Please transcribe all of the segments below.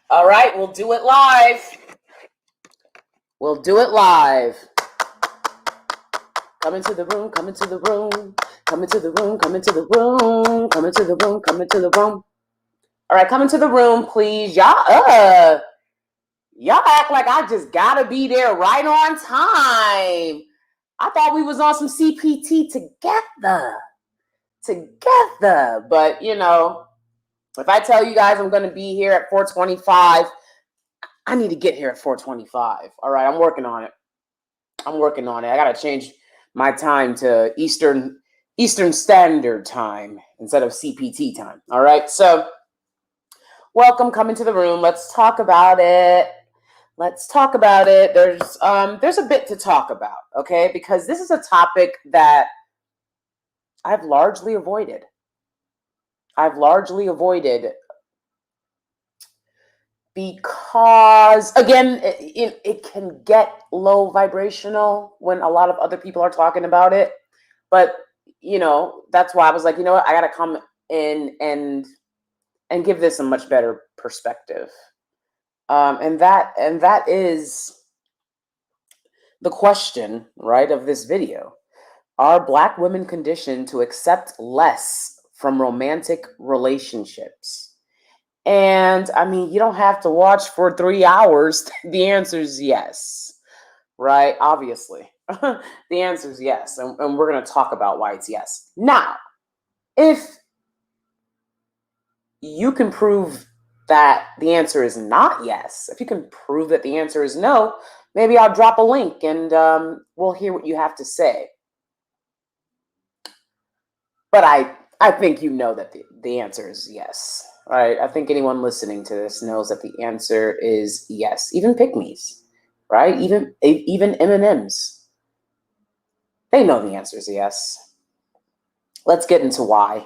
All right, we'll do it live. We'll do it live. Come into the room, come into the room, come into the room, come into the room, come into the room, come into the room. All right, come into the room, please. Y'all act like I just gotta be there right on time. I thought we was on some CPT together. But you know, if I tell you guys I'm gonna be here at 4:25, I need to get here at 4:25. All right, I'm working on it. I gotta change my time to Eastern Standard Time instead of CPT time. All right, so welcome, come into the room. Let's talk about it. There's a bit to talk about, okay? Because this is a topic that I've largely avoided. Because again, it can get low vibrational when a lot of other people are talking about it. But you know, that's why I was like, you know what, I gotta come in and give this a much better perspective. And that is the question, right, of this video. Are Black women conditioned to accept less from romantic relationships? And I mean, you don't have to watch for 3 hours. The answer is yes, right? Obviously. The answer is yes. And we're going to talk about why it's yes. Now, if you can prove that the answer is not yes, if you can prove that the answer is no, maybe I'll drop a link and we'll hear what you have to say. But I think you know that the answer is yes, right? I think anyone listening to this knows that the answer is yes. Even pygmies, right? Even M&Ms, they know the answer is yes. Let's get into why.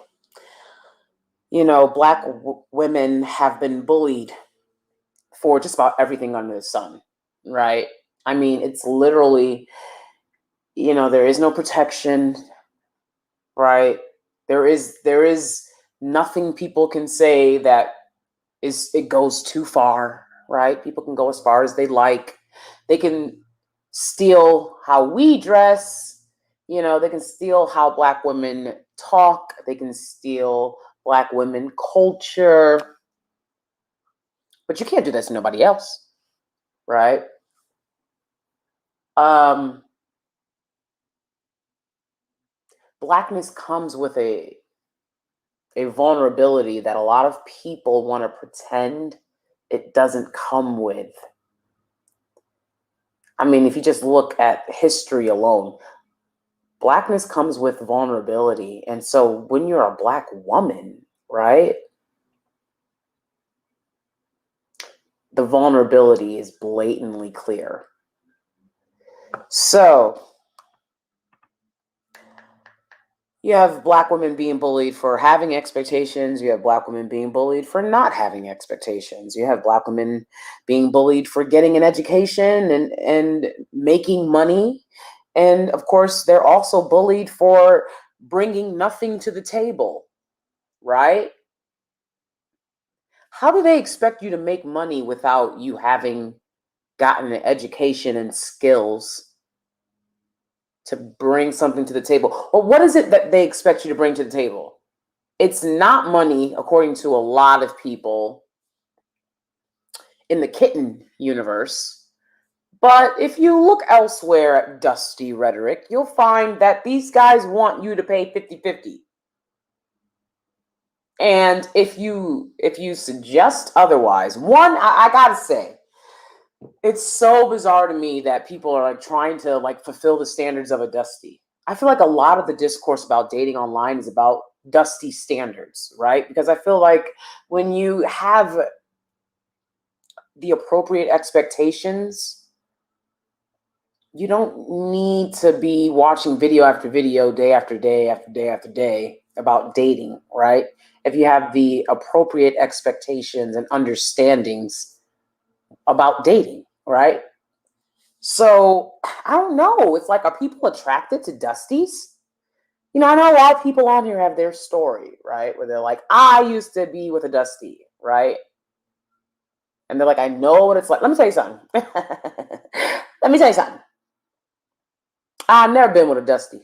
You know, Black women have been bullied for just about everything under the sun, right? I mean, it's literally, you know, there is no protection, right? There is nothing people can say that it goes too far, right? People can go as far as they like. They can steal how we dress, you know, they can steal how Black women talk, they can steal Black women culture. But you can't do that to nobody else, right? Blackness comes with a vulnerability that a lot of people want to pretend it doesn't come with. I mean, if you just look at history alone, Blackness comes with vulnerability. And so when you're a Black woman, right, the vulnerability is blatantly clear. So you have Black women being bullied for having expectations. You have Black women being bullied for not having expectations. You have Black women being bullied for getting an education and making money. And of course, they're also bullied for bringing nothing to the table, right? How do they expect you to make money without you having gotten an education and skills to bring something to the table? Well, what is it that they expect you to bring to the table? It's not money, according to a lot of people in the kitten universe. But if you look elsewhere at dusty rhetoric, you'll find that these guys want you to pay 50-50. And if you suggest otherwise, one, I gotta say, it's so bizarre to me that people are like trying to like fulfill the standards of a dusty. I feel like a lot of the discourse about dating online is about dusty standards, right? Because I feel like when you have the appropriate expectations, you don't need to be watching video after video, day after day after day after day about dating, right? If you have the appropriate expectations and understandings about dating, right? So I don't know. It's like, are people attracted to dusties? You know, I know a lot of people on here have their story, right? Where they're like, I used to be with a dusty, right? And they're like, I know what it's like. Let me tell you something. Let me tell you something. I've never been with a Dusty.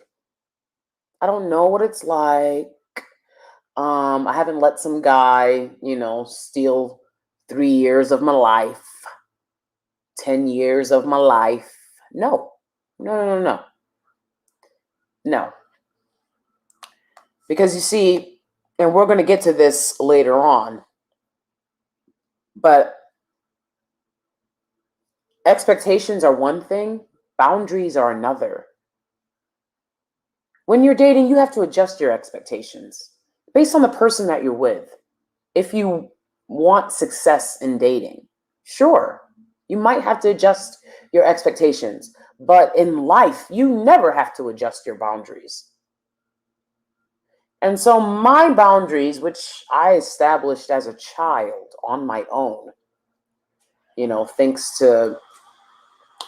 I don't know what it's like. I haven't let some guy, steal 3 years of my life, 10 years of my life. No. No. Because you see, and we're going to get to this later on, but expectations are one thing, boundaries are another. When you're dating, you have to adjust your expectations based on the person that you're with. If you want success in dating, sure, you might have to adjust your expectations. But in life, you never have to adjust your boundaries. And so my boundaries, which I established as a child on my own, thanks to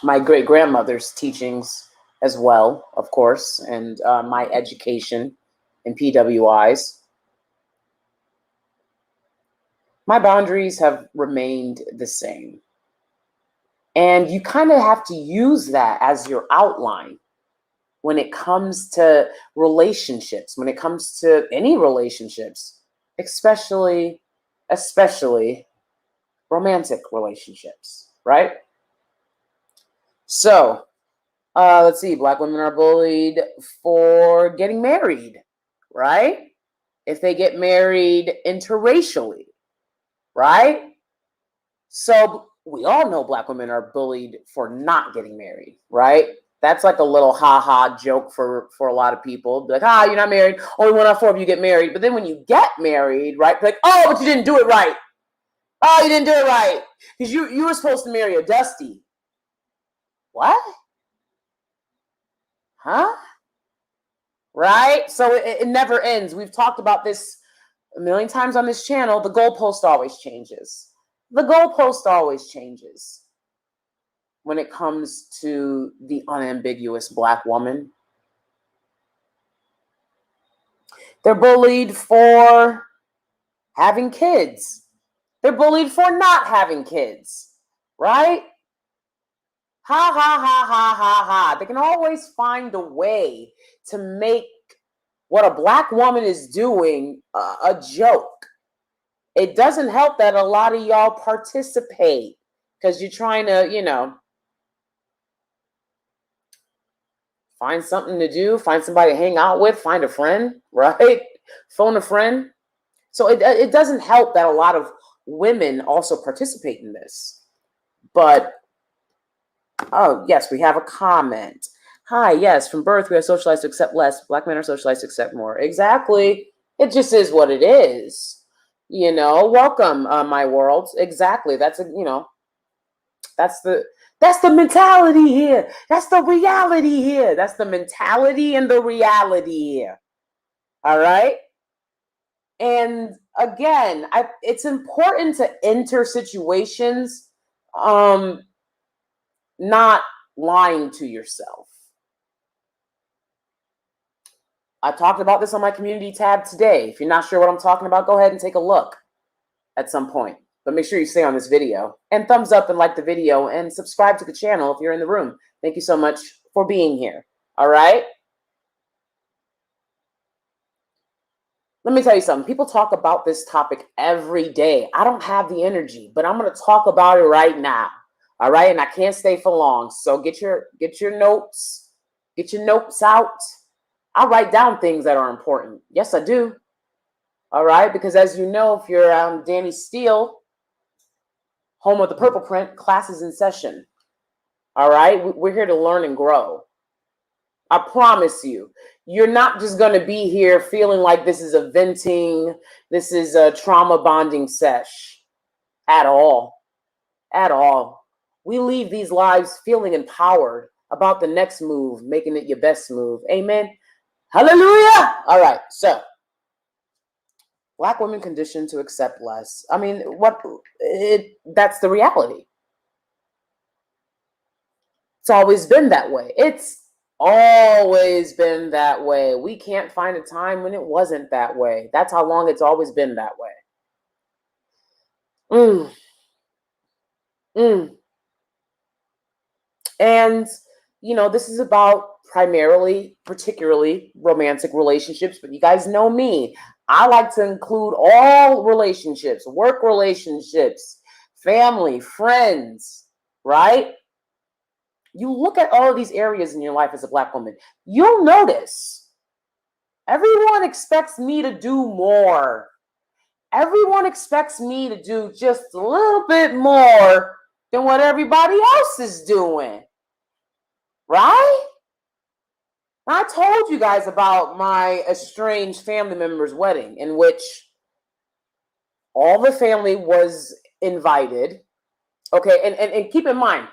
my great-grandmother's teachings as well, of course, and my education in PWIs, my boundaries have remained the same. And you kind of have to use that as your outline when it comes to relationships, when it comes to any relationships, especially romantic relationships, right? So, let's see, Black women are bullied for getting married, right? If they get married interracially, right? So we all know Black women are bullied for not getting married, right? That's like a little ha-ha joke for a lot of people. Be like, you're not married. Only 1 out of 4 of you get married. But then when you get married, right? Like, oh, but you didn't do it right. Oh, you didn't do it right. Because you were supposed to marry a Dusty. What? Huh? Right? So it never ends. We've talked about this a million times on this channel. The goalpost always changes. The goalpost always changes when it comes to the unambiguous Black woman. They're bullied for having kids. They're bullied for not having kids, right? Ha, ha, ha, ha, ha, ha. They can always find a way to make what a Black woman is doing a joke. It doesn't help that a lot of y'all participate because you're trying to, find something to do, find somebody to hang out with, find a friend, right? Phone a friend. So it doesn't help that a lot of women also participate in this. But, oh, yes, we have a comment. Hi, yes, from birth, we are socialized to accept less. Black men are socialized to accept more. Exactly. It just is what it is. Welcome, my world. Exactly. That's that's the mentality here. That's the reality here. That's the mentality and the reality here. All right. And again, it's important to enter situations, not lying to yourself. I talked about this on my community tab today. If you're not sure what I'm talking about, go ahead and take a look at some point. But make sure you stay on this video and thumbs up and like the video and subscribe to the channel if you're in the room. Thank you so much for being here. All right. Let me tell you something. People talk about this topic every day. I don't have the energy, but I'm going to talk about it right now. All right. And I can't stay for long. So get your notes. Get your notes out. I write down things that are important. Yes, I do. All right. Because as you know, if you're DanieSteel, home of the Purpleprint, classes in session. All right. We're here to learn and grow. I promise you, you're not just going to be here feeling like this is a venting, this is a trauma bonding sesh at all. At all. We leave these lives feeling empowered about the next move, making it your best move. Amen. Hallelujah. All right. So, Black women conditioned to accept less. I mean, that's the reality. It's always been that way. It's always been that way. We can't find a time when it wasn't that way. That's how long it's always been that way. And, this is about particularly romantic relationships, but you guys know me. I like to include all relationships, work relationships, family, friends, right? You look at all of these areas in your life as a Black woman, you'll notice everyone expects me to do more. Everyone expects me to do just a little bit more than what everybody else is doing, right? I told you guys about my estranged family member's wedding, in which all the family was invited. Okay, and keep in mind,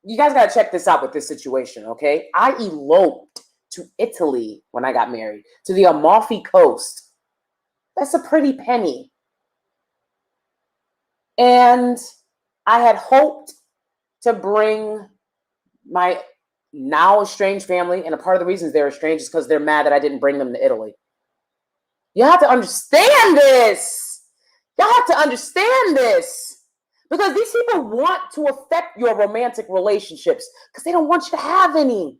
you guys got to check this out with this situation, okay? I eloped to Italy when I got married, to the Amalfi Coast. That's a pretty penny. And I had hoped to bring my now estranged family, and a part of the reasons they're estranged is because they're mad that I didn't bring them to Italy. You have to understand this. Y'all have to understand this. Because these people want to affect your romantic relationships because they don't want you to have any.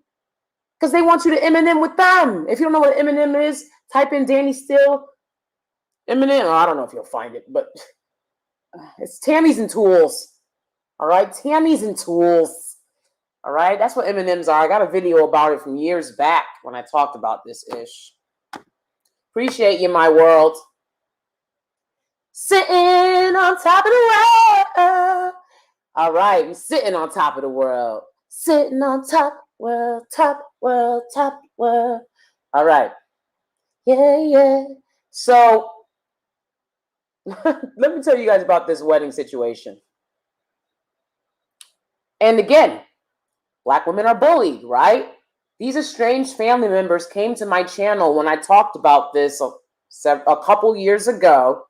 Because they want you to M&M with them. If you don't know what M&M is, type in DanieSteel. M&M, I don't know if you'll find it, but it's Tammy's and Tools. All right, Tammy's and Tools. All right, that's what M&Ms are. I got a video about it from years back when I talked about this ish. Appreciate you, my world. Sitting on top of the world. All right, we're sitting on top of the world. Sitting on top world, top world, top world. All right. Yeah. So, let me tell you guys about this wedding situation. And again, Black women are bullied, right? These estranged family members came to my channel when I talked about this a couple years ago,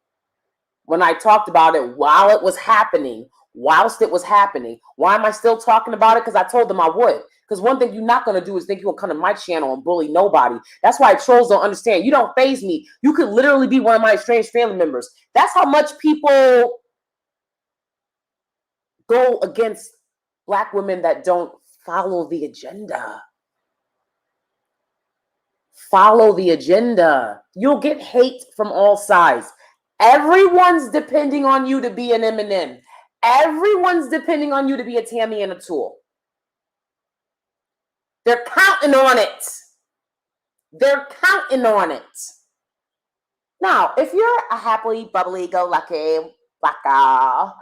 when I talked about it while it was happening, whilst it was happening. Why am I still talking about it? Because I told them I would. Because one thing you're not going to do is think you'll come to my channel and bully nobody. That's why trolls don't understand. You don't faze me. You could literally be one of my estranged family members. That's how much people go against Black women that don't follow the agenda. Follow the agenda. You'll get hate from all sides. Everyone's depending on you to be an M&M. Everyone's depending on you to be a Tammy and a Tool. They're counting on it. They're counting on it. Now, if you're a happily, bubbly, go lucky Black girl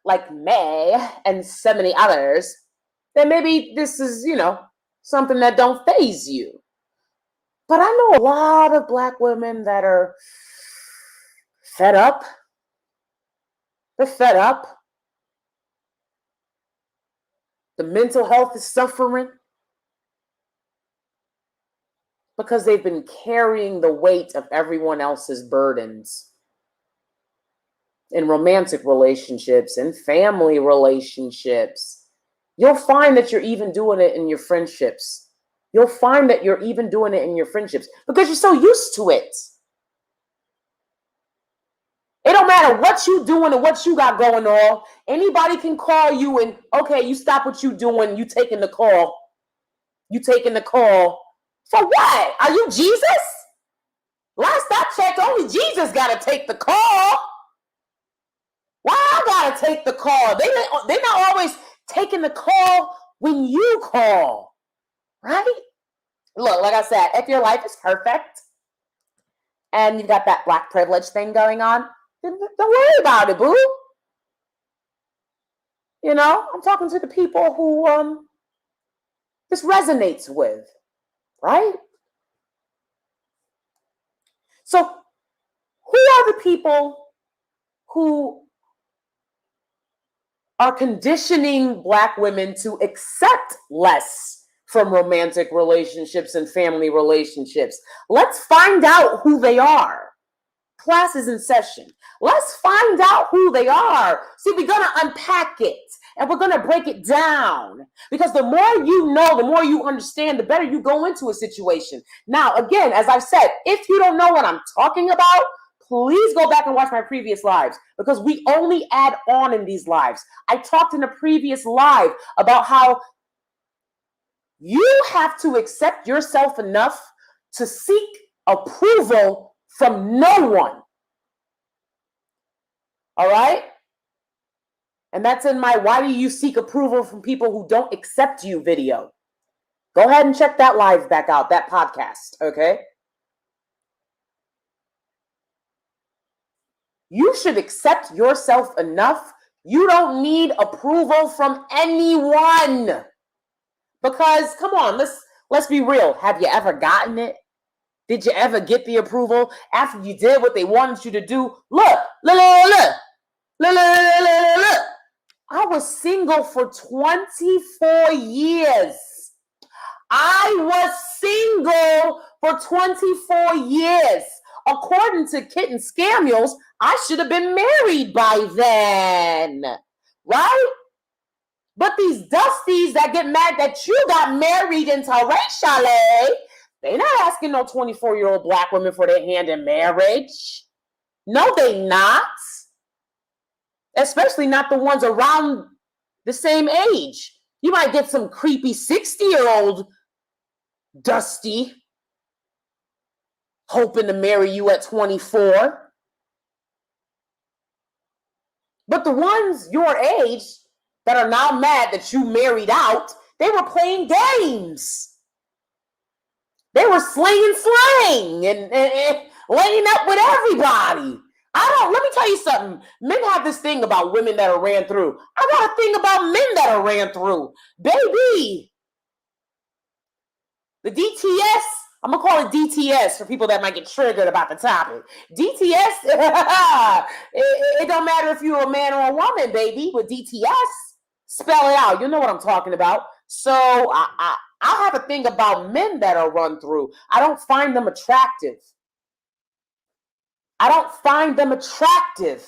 like me and so many others, then maybe this is, something that don't faze you. But I know a lot of Black women that are fed up. They're fed up. The mental health is suffering because they've been carrying the weight of everyone else's burdens in romantic relationships and family relationships. You'll find that you're even doing it in your friendships. You'll find that you're even doing it in your friendships because you're so used to it. It don't matter what you doing and what you got going on. Anybody can call you and, okay, you stop what you doing. You taking the call. You taking the call. For what? Are you Jesus? Last I checked, only Jesus got to take the call. Why I got to take the call? They're not always taking the call when you call. Right? Look, like I said, if your life is perfect and you've got that Black privilege thing going on, then don't worry about it, boo. I'm talking to the people who this resonates with, right? So who are the people who are conditioning Black women to accept less from romantic relationships and family relationships? Let's find out who they are. Class is in session. Let's find out who they are. See, we're going to unpack it and we're going to break it down, because the more you know, the more you understand, the better you go into a situation. Now, again, as I've said, if you don't know what I'm talking about, please go back and watch my previous lives because we only add on in these lives. I talked in a previous live about how you have to accept yourself enough to seek approval from no one. All right? And that's in my Why Do You Seek Approval from People Who Don't Accept You video. Go ahead and check that live back out, that podcast, okay? You should accept yourself enough. You don't need approval from anyone. Because, come on, let's be real. Have you ever gotten it? Did you ever get the approval after you did what they wanted you to do? Look. I was single for 24 years. I was single for 24 years. According to Kitten Scamuels, I should have been married by then. Right? But these dusties that get mad that you got married interracially, they not asking no 24-year-old black women for their hand in marriage. No, they not. Especially not the ones around the same age. You might get some creepy 60-year-old dusty hoping to marry you at 24. But the ones your age that are now mad that you married out, they were playing games. They were slinging slang and laying up with everybody. Let me tell you something. Men have this thing about women that are ran through. I got a thing about men that are ran through. Baby. The DTS, I'm going to call it DTS for people that might get triggered about the topic. DTS, it don't matter if you're a man or a woman, baby. With DTS, spell it out. You know what I'm talking about. So I have a thing about men that are run through. I don't find them attractive. I don't find them attractive.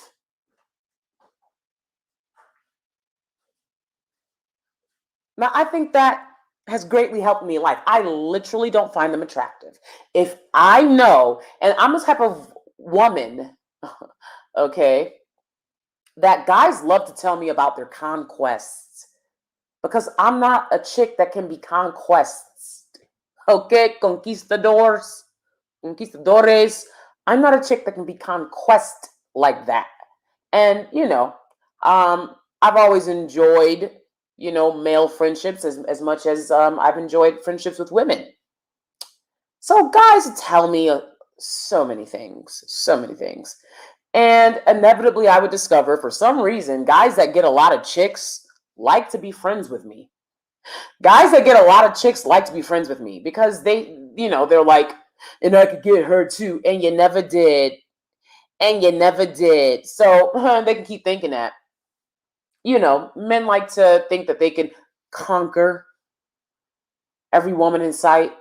Now, I think that has greatly helped me in life. I literally don't find them attractive. If I know, and I'm the type of woman, okay, that guys love to tell me about their conquests because I'm not a chick that can be conquests. Okay, conquistadores. I'm not a chick that can be conquest like that. And, I've always enjoyed, male friendships as much as I've enjoyed friendships with women. So guys tell me so many things. And inevitably I would discover for some reason, guys that get a lot of chicks like to be friends with me. Guys that get a lot of chicks like to be friends with me because they, they're like, and I could get her too. And you never did. So they can keep thinking that. Men like to think that they can conquer every woman in sight.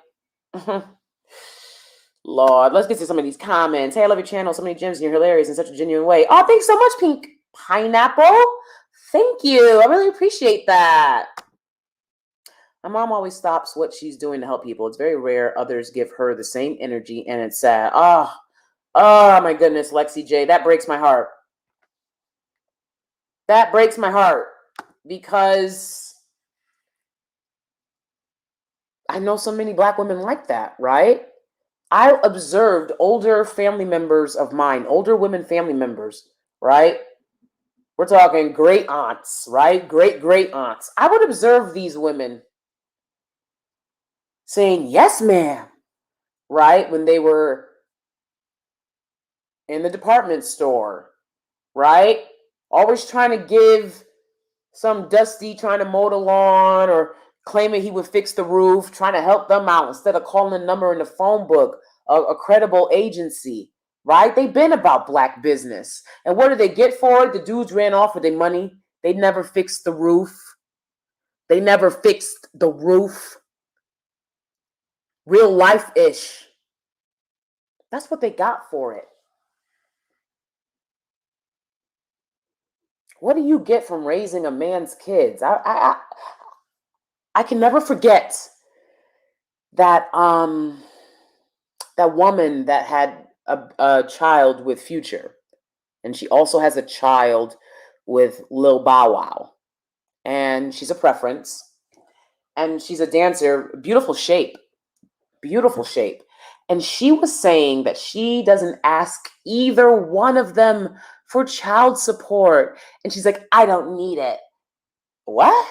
Lord, let's get to some of these comments. Hey, I love your channel. So many gems and you're hilarious in such a genuine way. Oh, thanks so much, Pink Pineapple. Thank you. I really appreciate that. My mom always stops what she's doing to help people. It's very rare others give her the same energy, and it's sad. Oh my goodness, Lexi J. That breaks my heart. That breaks my heart because I know so many black women like that, right? I observed older family members of mine, older women family members, right? We're talking great aunts, right? Great aunts. I would observe these women saying, yes, ma'am, right? When they were in the department store, right? Always trying to give some dusty trying to mow the lawn or claiming he would fix the roof, trying to help them out instead of calling a number in the phone book, a credible agency, right? They've been about black business. And what did they get for it? The dudes ran off with their money. They never fixed the roof. Real life-ish. That's what they got for it. What do you get from raising a man's kids? I can never forget that that woman that had a child with Future, and she also has a child with Lil Bow Wow, and she's a preference, and she's a dancer, beautiful shape. And she was saying that she doesn't ask either one of them for child support, and she's like, I don't need it. What?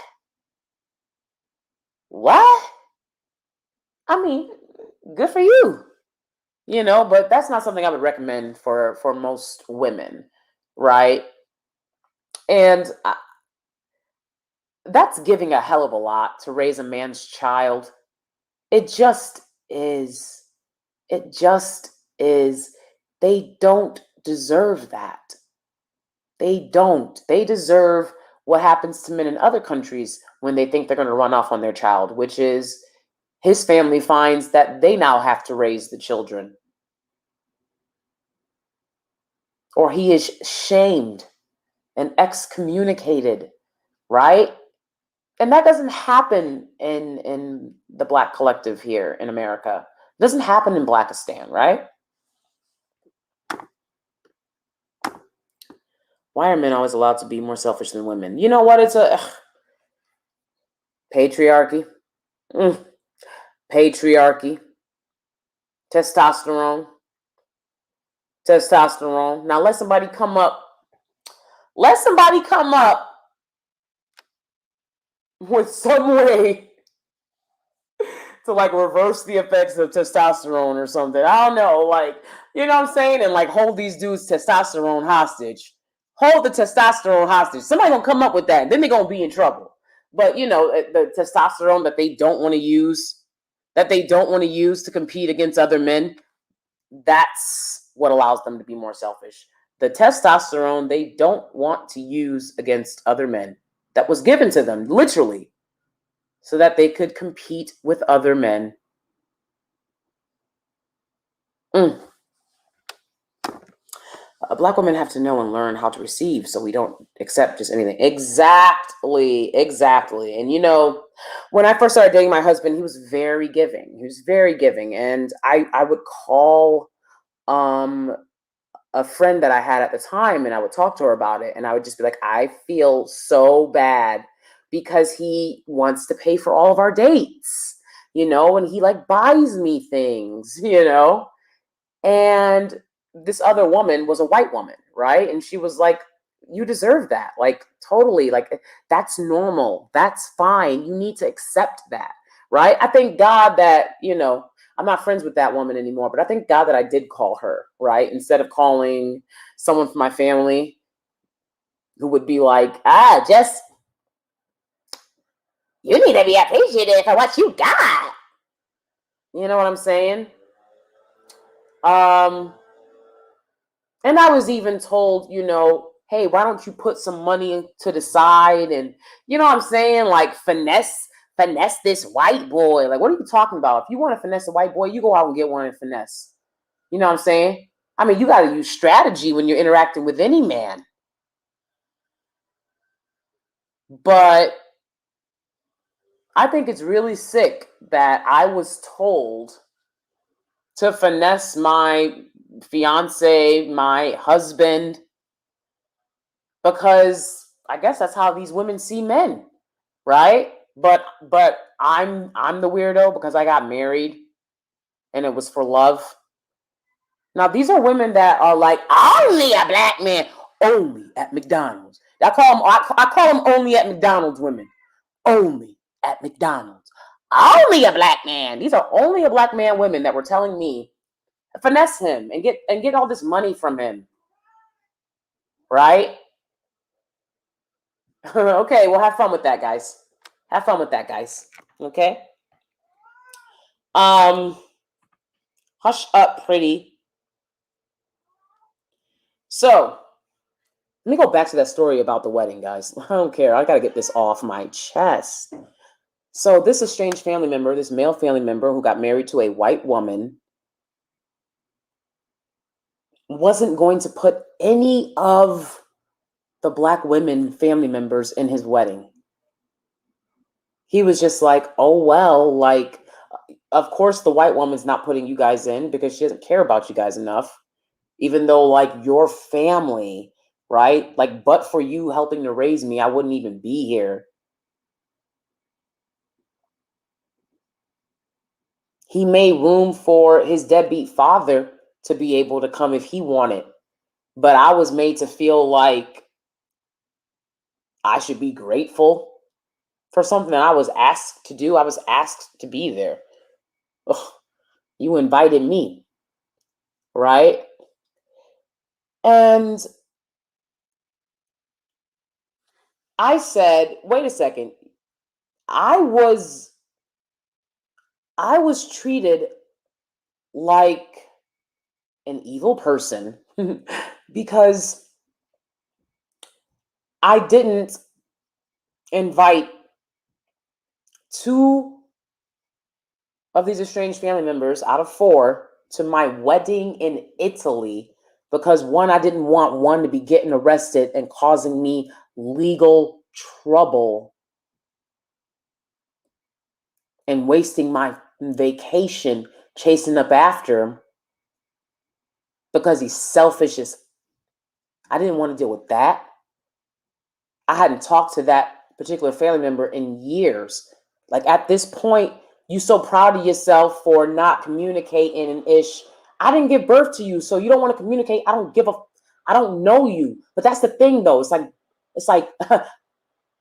What? I mean, good for you. But that's not something I would recommend for most women, right? And that's giving a hell of a lot to raise a man's child. It just is. It just is. They don't deserve that. They don't. They deserve what happens to men in other countries when they think they're going to run off on their child, which is his family finds that they now have to raise the children. Or he is shamed and excommunicated, right? And that doesn't happen in the Black collective here in America. It doesn't happen in Blackistan, right? Why are men always allowed to be more selfish than women? You know what? It's a patriarchy. Patriarchy. Testosterone. Now let somebody come up. Let somebody come up with some way to like reverse the effects of testosterone or something. I don't know, like, you know what I'm saying? And like hold these dudes' testosterone hostage. Hold the testosterone hostage. Somebody gonna come up with that, and then they're gonna be in trouble. But the testosterone that they don't want to use, to compete against other men, that's what allows them to be more selfish. The testosterone they don't want to use against other men, that was given to them, literally, so that they could compete with other men. Black women have to know and learn how to receive, so we don't accept just anything. Exactly. And when I first started dating my husband, he was very giving. And I would call a friend that I had at the time, and I would talk to her about it, and I would just be like, I feel so bad because he wants to pay for all of our dates, and he like buys me things, and this other woman was a white woman, right? And she was like, you deserve that. Like, totally. Like, that's normal. That's fine. You need to accept that, right? I thank God that, I'm not friends with that woman anymore, but I thank God that I did call her, right? Instead of calling someone from my family who would be like, just, you need to be appreciative for what you got. You know what I'm saying? And I was even told, hey, why don't you put some money to the side and, you know what I'm saying? Like finesse this white boy. Like, what are you talking about? If you want to finesse a white boy, you go out and get one and finesse. You know what I'm saying? I mean, you got to use strategy when you're interacting with any man. But I think it's really sick that I was told to finesse my fiance, my husband, because I guess that's how these women see men, right? But I'm the weirdo because I got married and it was for love. Now these are women that are like, only a black man, only at McDonald's. I call them only at McDonald's women. Only at McDonald's. Only a black man. These are only a black man women that were telling me, finesse him and get all this money from him. Right? Okay, well, have fun with that, guys. Okay? Hush up, pretty. So, let me go back to that story about the wedding, guys. I don't care. I got to get this off my chest. So, this estranged family member, this male family member who got married to a white woman, wasn't going to put any of the black women family members in his wedding. He was just like, oh, well, of course the white woman's not putting you guys in because she doesn't care about you guys enough. even though like your family, right? Like, but for you helping to raise me, I wouldn't even be here. He made room for his deadbeat father to be able to come if he wanted. But I was made to feel like I should be grateful for something that I was asked to do. I was asked to be there. Ugh, you invited me, right? And I said, wait a second. I was treated like an evil person because I didn't invite two of these estranged family members out of four to my wedding in Italy because one, I didn't want one to be getting arrested and causing me legal trouble and wasting my vacation chasing up after him because he's selfish as I didn't want to deal with that. I hadn't talked to that particular family member in years. Like at this point, you so proud of yourself for not communicating and ish. I didn't give birth to you, so you don't want to communicate. I don't know you. But that's the thing though. It's like,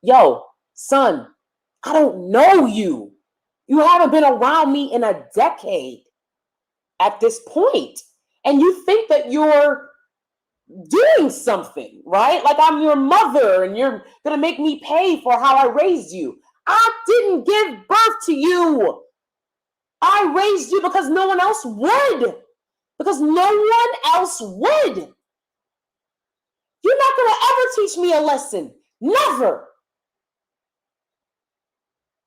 yo, son, I don't know you. You haven't been around me in a decade at this point. And you think that you're doing something, right? Like I'm your mother and you're going to make me pay for how I raised you. I didn't give birth to you. I raised you because no one else would. Because no one else would. You're not going to ever teach me a lesson. Never.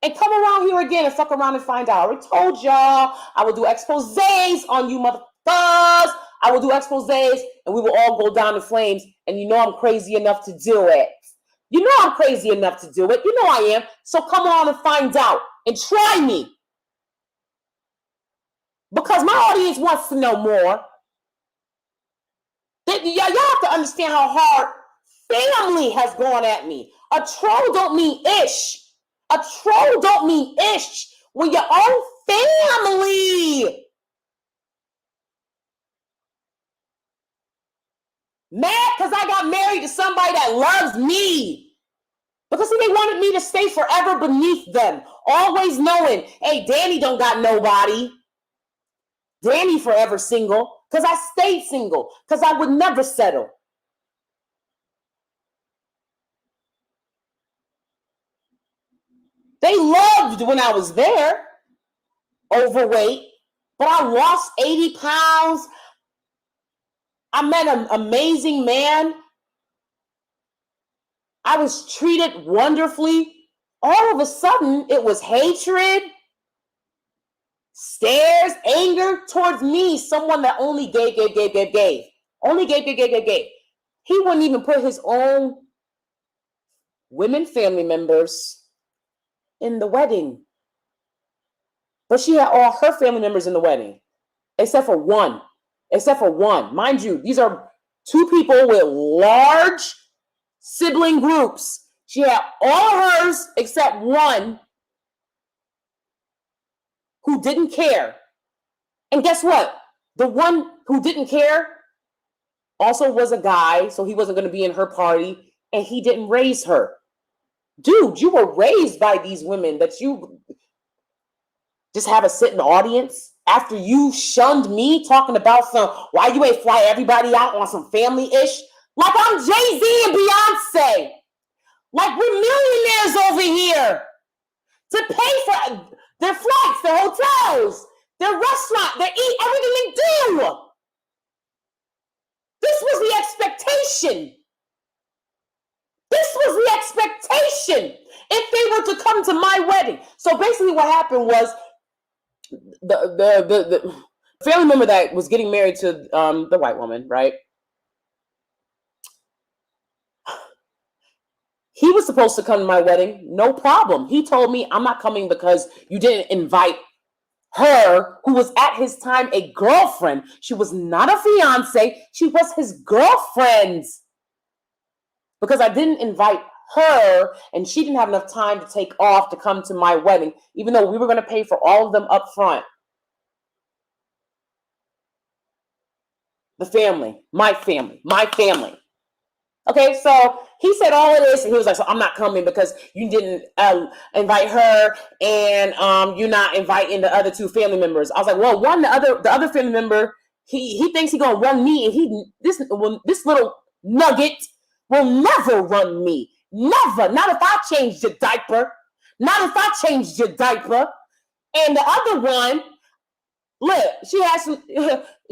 And come around here again and fuck around and find out. I already told y'all I will do exposés on you motherfuckers. I will do exposés and we will all go down in flames. And you know I'm crazy enough to do it. You know I'm crazy enough to do it. You know I am. So come on and find out and try me. Because my audience wants to know more. Y'all have to understand how hard family has gone at me. A troll don't mean ish. A troll don't mean ish. When your own family mad because I got married to somebody that loves me. Because they wanted me to stay forever beneath them. Always knowing, hey, Danie don't got nobody. Danie forever single. Because I stayed single. Because I would never settle. They loved when I was there. Overweight. But I lost 80 pounds. I met an amazing man. I was treated wonderfully. All of a sudden, it was hatred, stares, anger towards me, someone that only gave. Only gave. He wouldn't even put his own women family members in the wedding. But she had all her family members in the wedding, except for one. Mind you, these are two people with large sibling groups. She had all hers except one who didn't care. And guess what? The one who didn't care also was a guy, so he wasn't going to be in her party, and he didn't raise her. Dude, you were raised by these women that you just have a sitting audience after you shunned me talking about some, why you ain't fly everybody out on some family-ish? Like I'm Jay-Z and Beyonce. Like we're millionaires over here to pay for their flights, their hotels, their restaurant, their eat, everything they do. This was the expectation. This was the expectation if they were to come to my wedding. So basically what happened was the family member that was getting married to the white woman, right? He was supposed to come to my wedding, no problem. He told me, I'm not coming because you didn't invite her, who was at his time a girlfriend. She was not a fiance. She was his girlfriend. Because I didn't invite her, and she didn't have enough time to take off to come to my wedding, even though we were going to pay for all of them up front. The family, my family. Okay, so he said all of this, and he was like, so I'm not coming because you didn't invite her, and you're not inviting the other two family members. I was like, well, the other family member, he thinks he's gonna run me, and this little nugget will never run me. Never. Not if I changed your diaper. Not if I changed your diaper. And the other one, look, she had some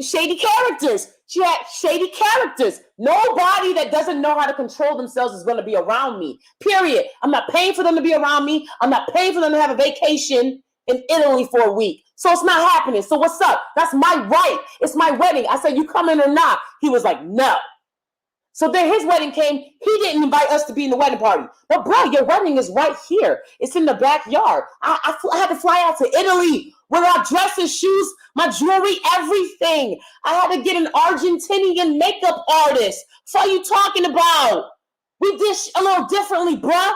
shady characters. She had shady characters. Nobody that doesn't know how to control themselves is going to be around me. Period. I'm not paying for them to be around me. I'm not paying for them to have a vacation in Italy for a week. So it's not happening. So what's up? That's my right. It's my wedding. I said, you coming or not? He was like, no. So then his wedding came. He didn't invite us to be in the wedding party. But bro, your wedding is right here. It's in the backyard. I had to fly out to Italy with our dresses, shoes, my jewelry, everything. I had to get an Argentinian makeup artist. So what are you talking about? We did a little differently, bruh.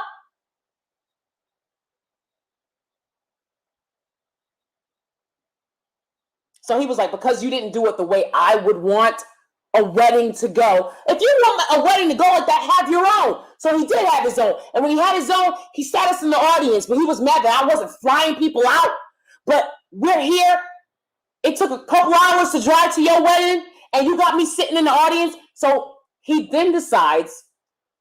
So he was like, because you didn't do it the way I would want a wedding to go. If you want a wedding to go like that, have your own. So he did have his own. And when he had his own, he sat us in the audience, but he was mad that I wasn't flying people out. But we're here. It took a couple hours to drive to your wedding, and you got me sitting in the audience. So he then decides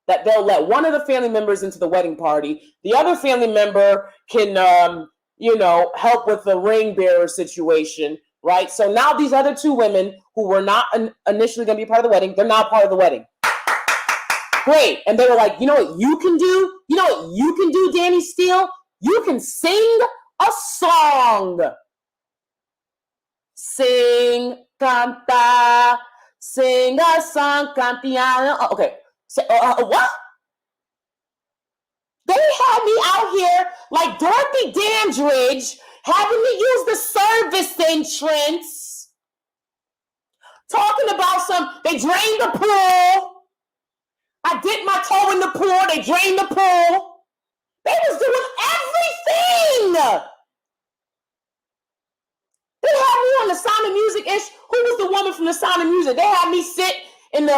that they'll let one of the family members into the wedding party. The other family member can, help with the ring bearer situation. Right? So now these other two women who were not initially going to be part of the wedding, they're now part of the wedding. Great. And they were like, you know what you can do? You know what you can do, DanieSteel? You can sing a song. Sing, canta, sing a song, cantiana. Oh, okay. So, what? They had me out here like Dorothy Dandridge, having me use the service entrance, talking about they drained the pool. I dipped my toe in the pool. They drained the pool. They was doing everything. They had me on the Sound of Music-ish. Who was the woman from the Sound of Music? They had me sit in the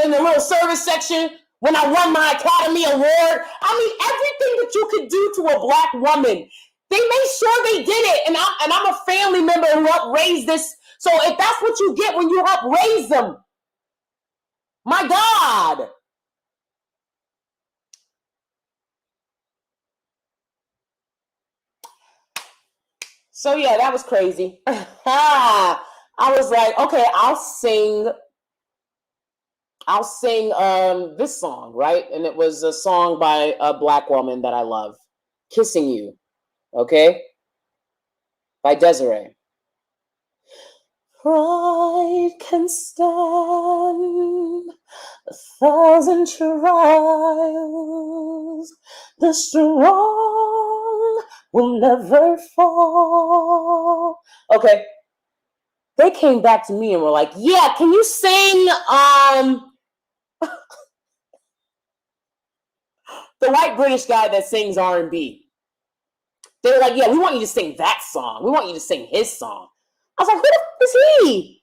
little service section when I won my Academy Award. I mean, everything that you could do to a Black woman. They made sure they did it. And I'm a family member who helped raise this. So if that's what you get when you help raise them, my God. So yeah, that was crazy. I was like, okay, I'll sing this song, right? And it was a song by a Black woman that I love, Kissing You, okay? By Desiree. Pride can stand 1,000 trials. The strong will never fall. Okay. They came back to me and were like, yeah, can you sing the white British guy that sings R&B? They were like, yeah, we want you to sing that song. We want you to sing his song. I was like, who the f- is he?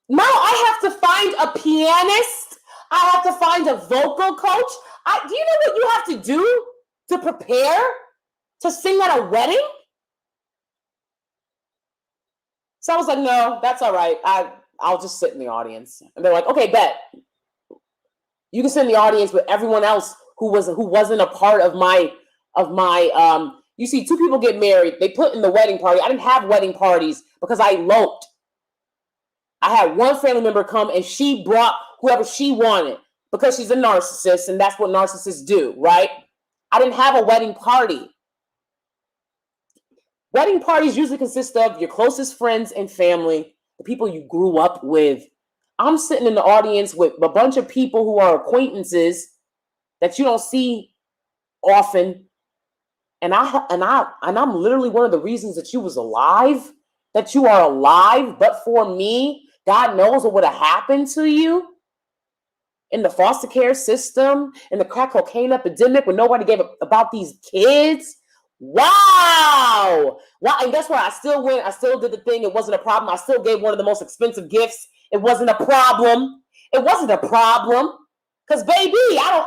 Now I have to find a pianist. I have to find a vocal coach. Do you know what you have to do to prepare to sing at a wedding? So I was like, no, that's all right. I'll just sit in the audience. And they're like, okay, bet. You can sit in the audience with everyone else who wasn't a part of my you see, two people get married, they put in the wedding party. I didn't have wedding parties because I eloped. I had one family member come and she brought whoever she wanted because she's a narcissist and that's what narcissists do, right? I didn't have a wedding party. Wedding parties usually consist of your closest friends and family, the people you grew up with. I'm sitting in the audience with a bunch of people who are acquaintances that you don't see often. And I'm literally one of the reasons that you was alive, that you are alive, but for me, God knows what would have happened to you in the foster care system, in the crack cocaine epidemic when nobody gave about these kids. Wow. Wow. And guess what? I still went. I still did the thing. It wasn't a problem. I still gave one of the most expensive gifts. It wasn't a problem. It wasn't a problem. Because baby, I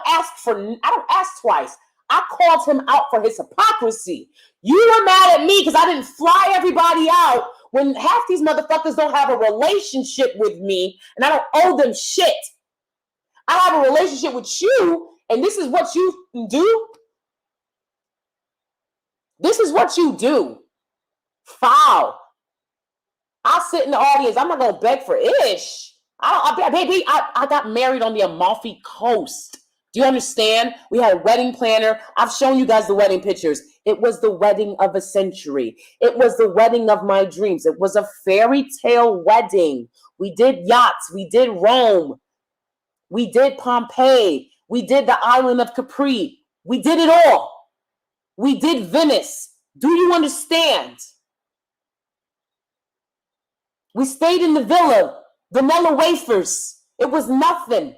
don't ask twice. I called him out for his hypocrisy. You were mad at me because I didn't fly everybody out when half these motherfuckers don't have a relationship with me and I don't owe them shit. I have a relationship with you, and this is what you do. This is what you do. Foul. I'll sit in the audience. I'm not going to beg for ish. I got married on the Amalfi Coast. Do you understand? We had a wedding planner. I've shown you guys the wedding pictures. It was the wedding of a century. It was the wedding of my dreams. It was a fairy tale wedding. We did yachts. We did Rome. We did Pompeii. We did the island of Capri. We did it all. We did Venice. Do you understand? We stayed in the villa, vanilla wafers. It was nothing.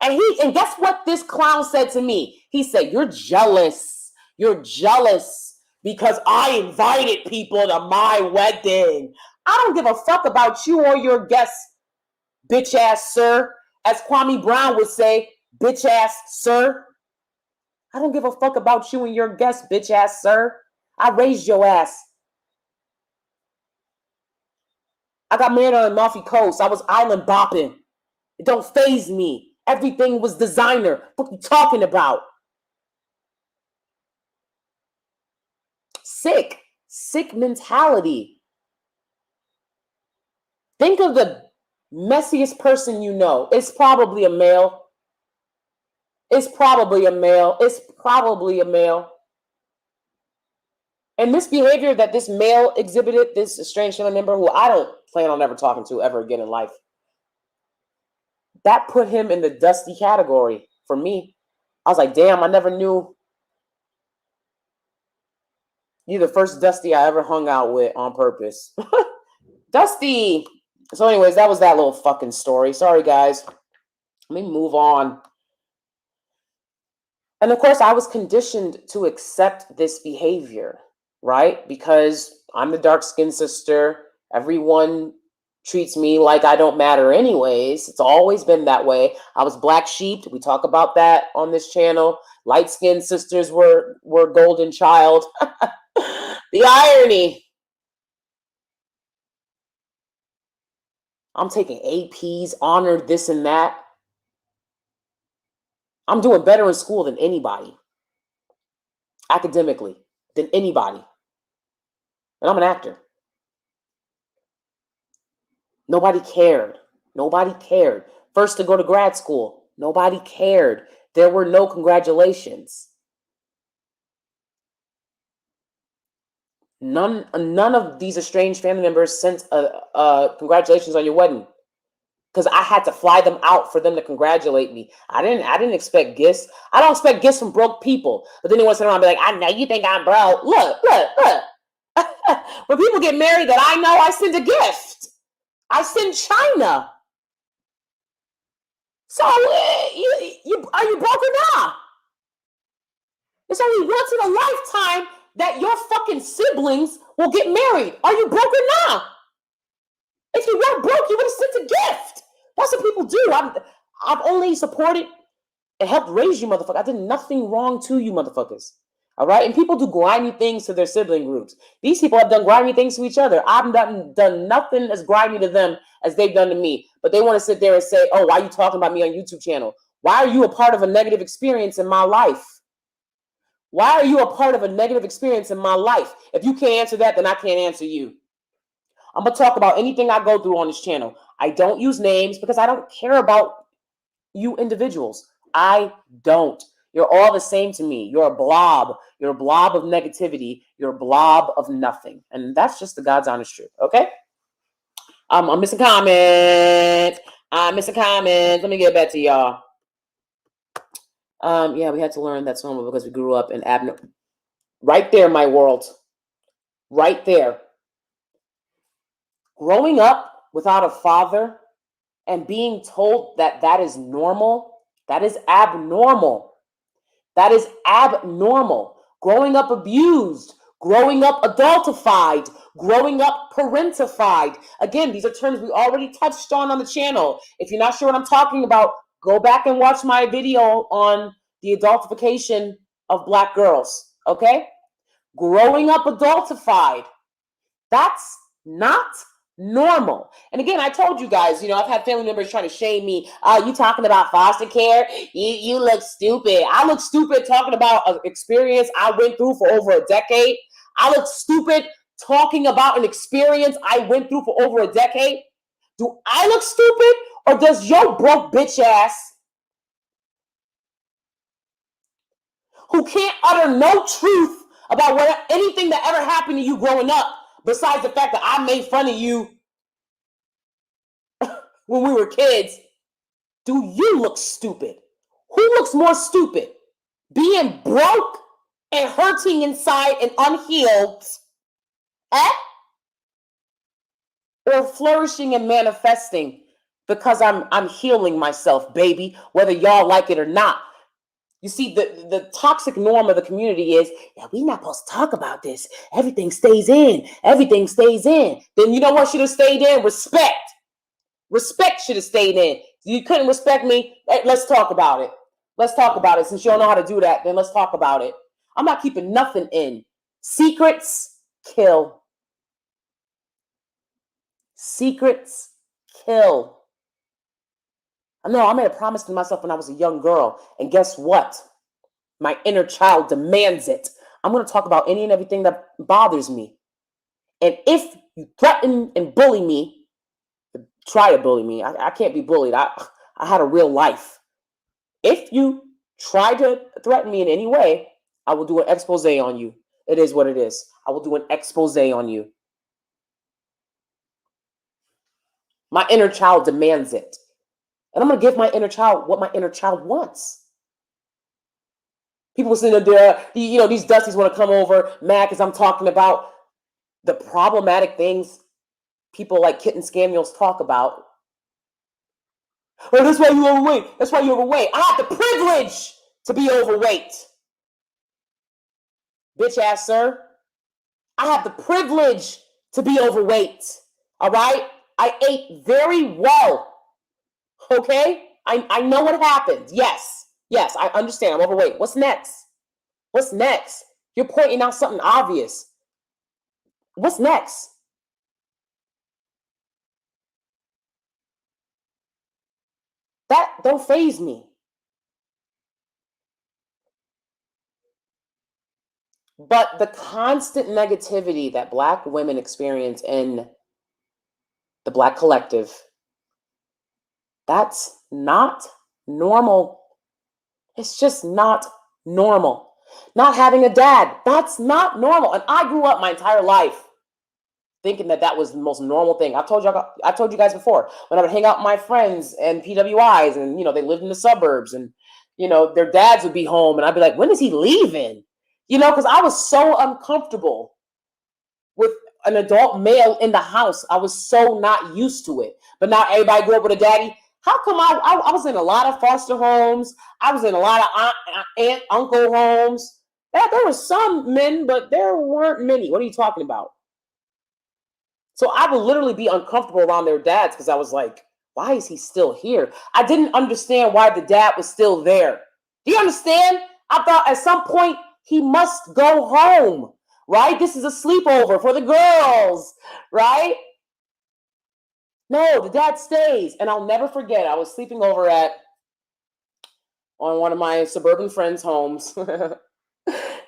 And guess what this clown said to me? He said, "You're jealous. You're jealous because I invited people to my wedding. I don't give a fuck about you or your guests, bitch ass sir." As Kwame Brown would say, bitch ass sir. I don't give a fuck about you and your guests, bitch ass sir. I raised your ass. I got married on the Amalfi Coast. I was island bopping. It don't faze me. Everything was designer. What you talking about? Sick mentality. Think of the messiest person you know. It's probably a male. It's probably a male. It's probably a male. And this behavior that this male exhibited, this estranged family member who I don't plan on ever talking to ever again in life, that put him in the dusty category for me. I was like, damn, I never knew. You're the first Dusty I ever hung out with on purpose. Dusty. So anyways, that was that little fucking story. Sorry, guys. Let me move on. And of course, I was conditioned to accept this behavior, right? Because I'm the dark-skinned sister. Everyone treats me like I don't matter anyways. It's always been that way. I was black sheep. We talk about that on this channel. Light-skinned sisters were golden child. The irony. I'm taking APs, honored, this and that. I'm doing better in school than anybody. Academically, than anybody. And I'm an actor. Nobody cared. Nobody cared. First to go to grad school. Nobody cared. There were no congratulations. None of these estranged family members sent congratulations on your wedding, because I had to fly them out for them to congratulate me. I didn't expect gifts. I don't expect gifts from broke people. But then they want to sit around and be like, I know you think I'm broke. Look. When people get married that I know, I send a gift. I send China. So are you broke or not? It's only once in a lifetime that your fucking siblings will get married. Are you broke or not? If you weren't broke, you would have sent a gift. That's what people do. I've only supported and helped raise you, motherfucker. I did nothing wrong to you, motherfuckers. All right? And people do grimy things to their sibling groups. These people have done grimy things to each other. I've done nothing as grimy to them as they've done to me. But they want to sit there and say, oh, why are you talking about me on YouTube channel? Why are you a part of a negative experience in my life? Why are you a part of a negative experience in my life? If you can't answer that, then I can't answer you. I'm going to talk about anything I go through on this channel. I don't use names because I don't care about you individuals. I don't. You're all the same to me. You're a blob. You're a blob of negativity. You're a blob of nothing. And that's just the God's honest truth. Okay? I'm missing comments. Let me get back to y'all. Yeah, we had to learn that song because we grew up in Right there, my world. Right there. Growing up without a father and being told that that is normal, that is abnormal. That is abnormal. Growing up abused, growing up adultified, growing up parentified. Again, these are terms we already touched on the channel. If you're not sure what I'm talking about, go back and watch my video on the adultification of Black girls, okay? Growing up adultified. That's not normal. And again, I told you guys, I've had family members trying to shame me. You talking about foster care? You look stupid. I look stupid talking about an experience I went through for over a decade. I look stupid talking about an experience I went through for over a decade. Do I look stupid, or does your broke bitch ass, who can't utter no truth about anything that ever happened to you growing up, besides the fact that I made fun of you when we were kids, do you look stupid? Who looks more stupid? Being broke and hurting inside and unhealed, or flourishing and manifesting because I'm healing myself, baby, whether y'all like it or not. You see, the toxic norm of the community is, yeah, we're not supposed to talk about this. Everything stays in. Everything stays in. Then you know what should have stayed in? Respect. Respect should have stayed in. You couldn't respect me. Hey, let's talk about it. Let's talk about it. Since you don't know how to do that, then let's talk about it. I'm not keeping nothing in. Secrets kill. Secrets kill. I know I made a promise to myself when I was a young girl, and guess what? My inner child demands it. I'm going to talk about any and everything that bothers me. And if you threaten and bully me, try to bully me. I can't be bullied. I had a real life. If you try to threaten me in any way, I will do an expose on you. It is what it is. I will do an expose on you. My inner child demands it. And I'm going to give my inner child what my inner child wants. People sitting there, these dusties want to come over mad because I'm talking about the problematic things people like Kitten Scamuels talk about. Oh, that's why you're overweight. That's why you're overweight. I have the privilege to be overweight. Bitch ass sir. I have the privilege to be overweight. All right? I ate very well. Okay? I know what happened. Yes, I understand. I'm overweight. What's next? What's next? You're pointing out something obvious. What's next? That don't faze me. But the constant negativity that Black women experience in the Black collective, that's not normal. It's just not normal. Not having a dad, that's not normal. And I grew up my entire life thinking that was the most normal thing. I told you guys before, when I would hang out with my friends and PWIs, and they lived in the suburbs, and their dads would be home, and I'd be like, when is he leaving? Because I was so uncomfortable with an adult male in the house. I was so not used to it. But now everybody grew up with a daddy. How come I was in a lot of foster homes? I was in a lot of aunt, uncle homes. There were some men, but there weren't many. What are you talking about? So I would literally be uncomfortable around their dads because I was like, why is he still here? I didn't understand why the dad was still there. Do you understand? I thought at some point he must go home, right? This is a sleepover for the girls, right? No, the dad stays. And I'll never forget, I was sleeping over on one of my suburban friends' homes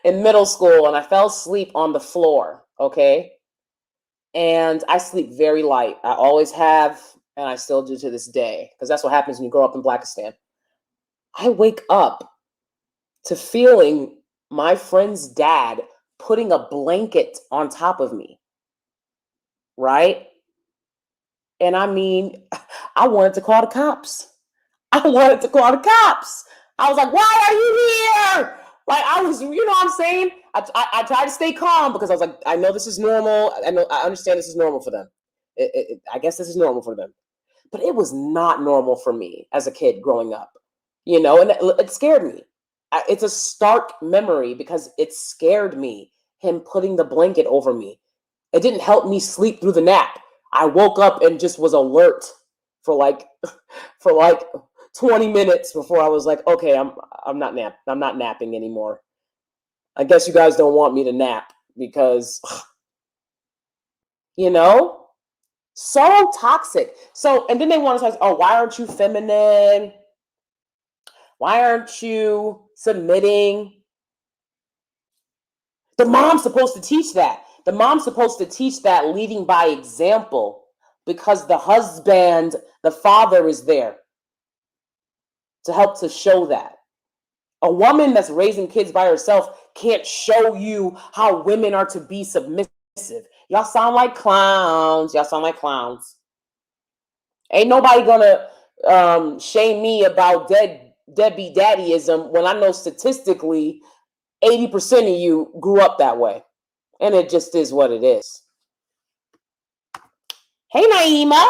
in middle school, and I fell asleep on the floor, okay? And I sleep very light. I always have, and I still do to this day, because that's what happens when you grow up in Blackistan. I wake up to feeling my friend's dad putting a blanket on top of me, right? And I mean, I wanted to call the cops. I wanted to call the cops. I was like, why are you here? Like, I was, you know what I'm saying? I tried to stay calm because I was like, I know this is normal. I understand this is normal for them. I guess this is normal for them. But it was not normal for me as a kid growing up, and it scared me. It's a stark memory because it scared me, him putting the blanket over me. It didn't help me sleep through the nap. I woke up and just was alert for like for like 20 minutes before I was like, okay, I'm not napping anymore. I guess you guys don't want me to nap because you know, so toxic. So, and then they want to say, oh, why aren't you feminine? Why aren't you submitting? The mom's supposed to teach that. The mom's supposed to teach that leading by example because the husband, the father is there to help to show that. A woman that's raising kids by herself can't show you how women are to be submissive. Y'all sound like clowns. Y'all sound like clowns. Ain't nobody gonna shame me about deadbeat daddyism when I know statistically 80% of you grew up that way. And it just is what it is. Hey, Naima.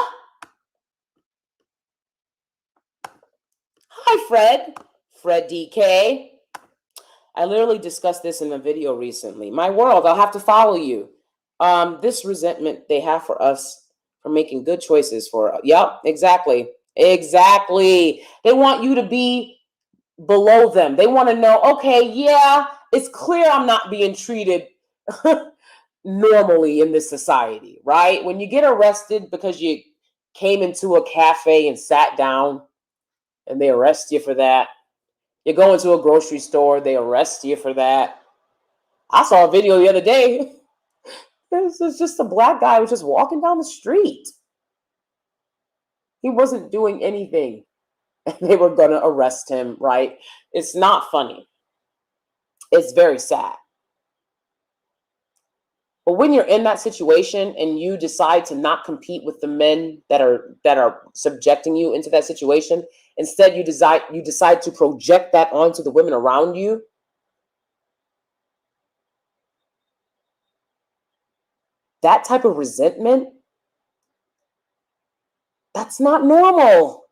Hi, Fred. Fred DK. I literally discussed this in a video recently. My world, I'll have to follow you. This resentment they have for us for making good choices for, yep, exactly. Exactly. They want you to be below them. They want to know, okay, yeah, it's clear I'm not being treated normally in this society, right? When you get arrested because you came into a cafe and sat down and they arrest you for that. You go into a grocery store, they arrest you for that. I saw a video the other day. This was just a black guy who was just walking down the street. He wasn't doing anything. They were going to arrest him, right? It's not funny. It's very sad. But when you're in that situation and you decide to not compete with the men that are subjecting you into that situation, instead you decide to project that onto the women around you. That type of resentment, that's not normal.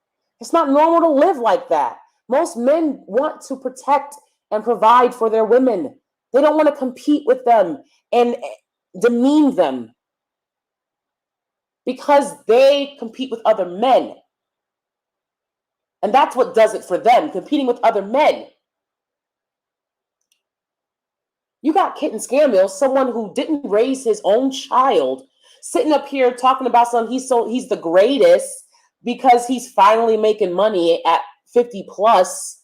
It's not normal to live like that. Most men want to protect and provide for their women. They don't want to compete with them and demean them because they compete with other men. And that's what does it for them, competing with other men. You got Kitten Scammill, someone who didn't raise his own child, sitting up here talking about something. He's the greatest because he's finally making money at 50 plus.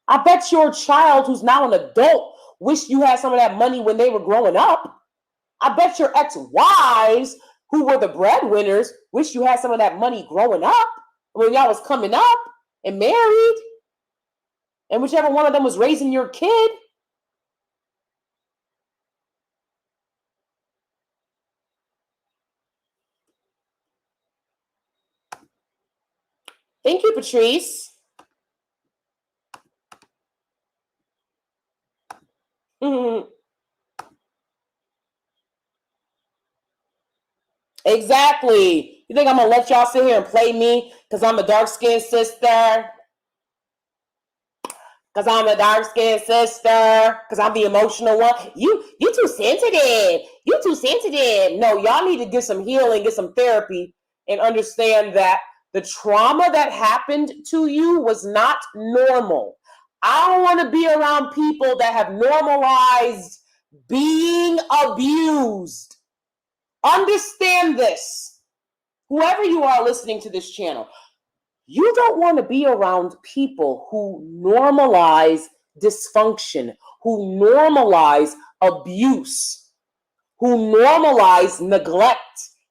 I bet your child, who's now an adult, wish you had some of that money when they were growing up. I bet your ex-wives, who were the breadwinners, wish you had some of that money growing up when y'all was coming up and married, and whichever one of them was raising your kid. Thank you, Patrice. Exactly. You think I'm gonna let y'all sit here and play me because I'm a dark-skinned sister? Because I'm a dark-skinned sister? Because I'm the emotional one? You too sensitive. You too sensitive. No, y'all need to get some healing, get some therapy, and understand that the trauma that happened to you was not normal. I don't want to be around people that have normalized being abused. Understand this. Whoever you are listening to this channel, you don't want to be around people who normalize dysfunction, who normalize abuse, who normalize neglect,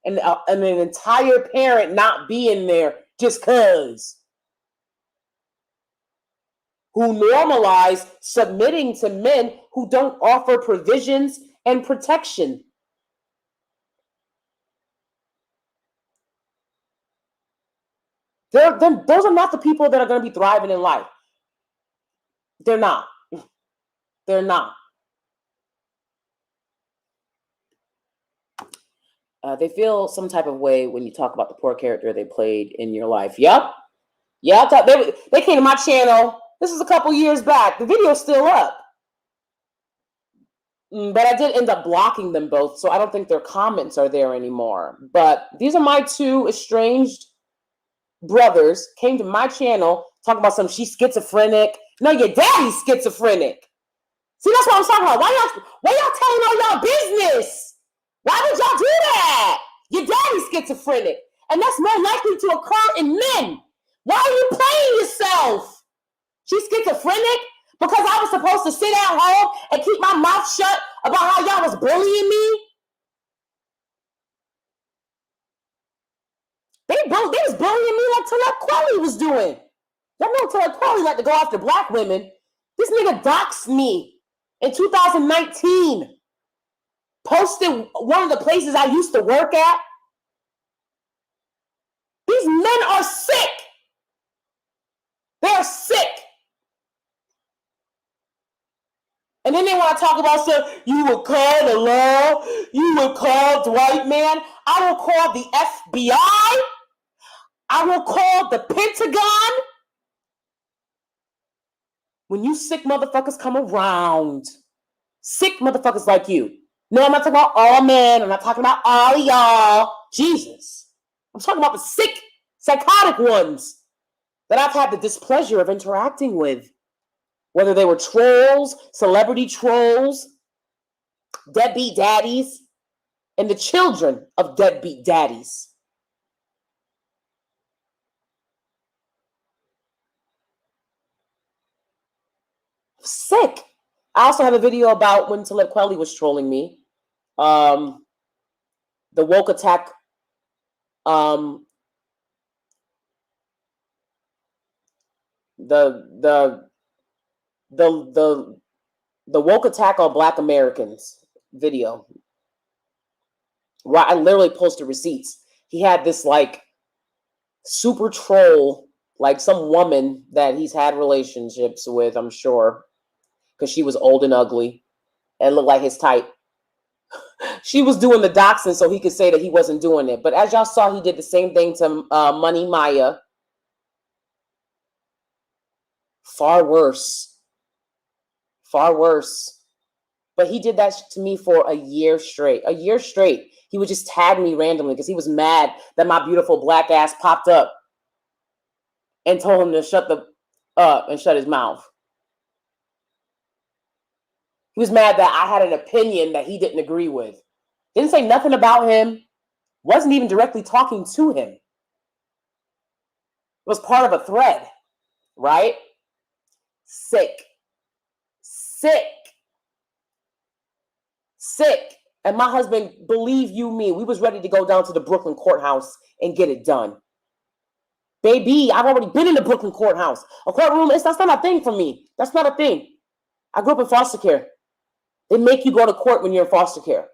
and an entire parent not being there just because. Who normalize submitting to men who don't offer provisions and protection. Those are not the people that are going to be thriving in life. They're not. They're not. They feel some type of way when you talk about the poor character they played in your life. Yep. Yeah, they came to my channel. This is a couple years back. The video's still up. But I did end up blocking them both, so I don't think their comments are there anymore. But these are my two estranged brothers, came to my channel, talking about some, she's schizophrenic. No, your daddy's schizophrenic. See, that's what I'm talking about. Why y'all telling all y'all business? Why would y'all do that? Your daddy's schizophrenic. And that's more likely to occur in men. Why are you playing yourself? She's schizophrenic because I was supposed to sit at home and keep my mouth shut about how y'all was bullying me? They was bullying me like Talib Kweli was doing. Y'all know Talib Kweli like to go after black women. This nigga doxed me in 2019. Posted one of the places I used to work at. These men are sick. They're sick. And then they want to talk about stuff. You would call the law. You would call Dwight, man. I will call the FBI. I will call the Pentagon. When you sick motherfuckers come around, sick motherfuckers like you. No, I'm not talking about all men. I'm not talking about all of y'all. Jesus. I'm talking about the sick, psychotic ones that I've had the displeasure of interacting with. Whether they were trolls, celebrity trolls, deadbeat daddies, and the children of deadbeat daddies. Sick. I also have a video about when Talib Kweli was trolling me. The woke attack. The woke attack on Black Americans video. Where I literally posted receipts. He had this like super troll, like some woman that he's had relationships with, I'm sure, because she was old and ugly and looked like his type. She was doing the doxing so he could say that he wasn't doing it. But as y'all saw, he did the same thing to Money Maya. Far worse. Far worse. But he did that to me for a year straight. A year straight. He would just tag me randomly because he was mad that my beautiful black ass popped up and told him to shut his mouth. He was mad that I had an opinion that he didn't agree with. Didn't say nothing about him. Wasn't even directly talking to him. It was part of a thread, right? Sick. Sick. Sick. And my husband, believe you me, we was ready to go down to the Brooklyn courthouse and get it done. Baby, I've already been in the Brooklyn courthouse. A courtroom, that's not a thing for me. That's not a thing. I grew up in foster care. They make you go to court when you're in foster care.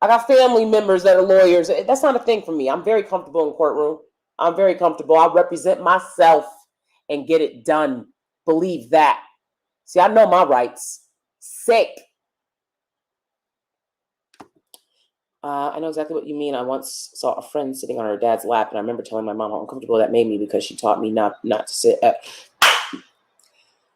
I got family members that are lawyers. That's not a thing for me. I'm very comfortable in the courtroom. I'm very comfortable. I represent myself and get it done. Believe that. See, I know my rights. Sick. I know exactly what you mean. I once saw a friend sitting on her dad's lap, and I remember telling my mom how uncomfortable that made me because she taught me not to sit.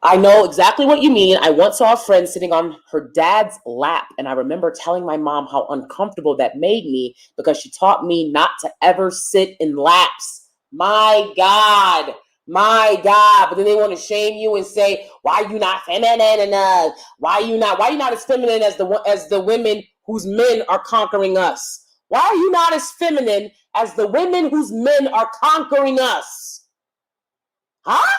I know exactly what you mean. I once saw a friend sitting on her dad's lap, and I remember telling my mom how uncomfortable that made me because she taught me not to ever sit in laps. My God. My God. But then they want to shame you and say, why are you not feminine enough? Why are you not as feminine as the women whose men are conquering us? Why are you not as feminine as the women whose men are conquering us? Huh?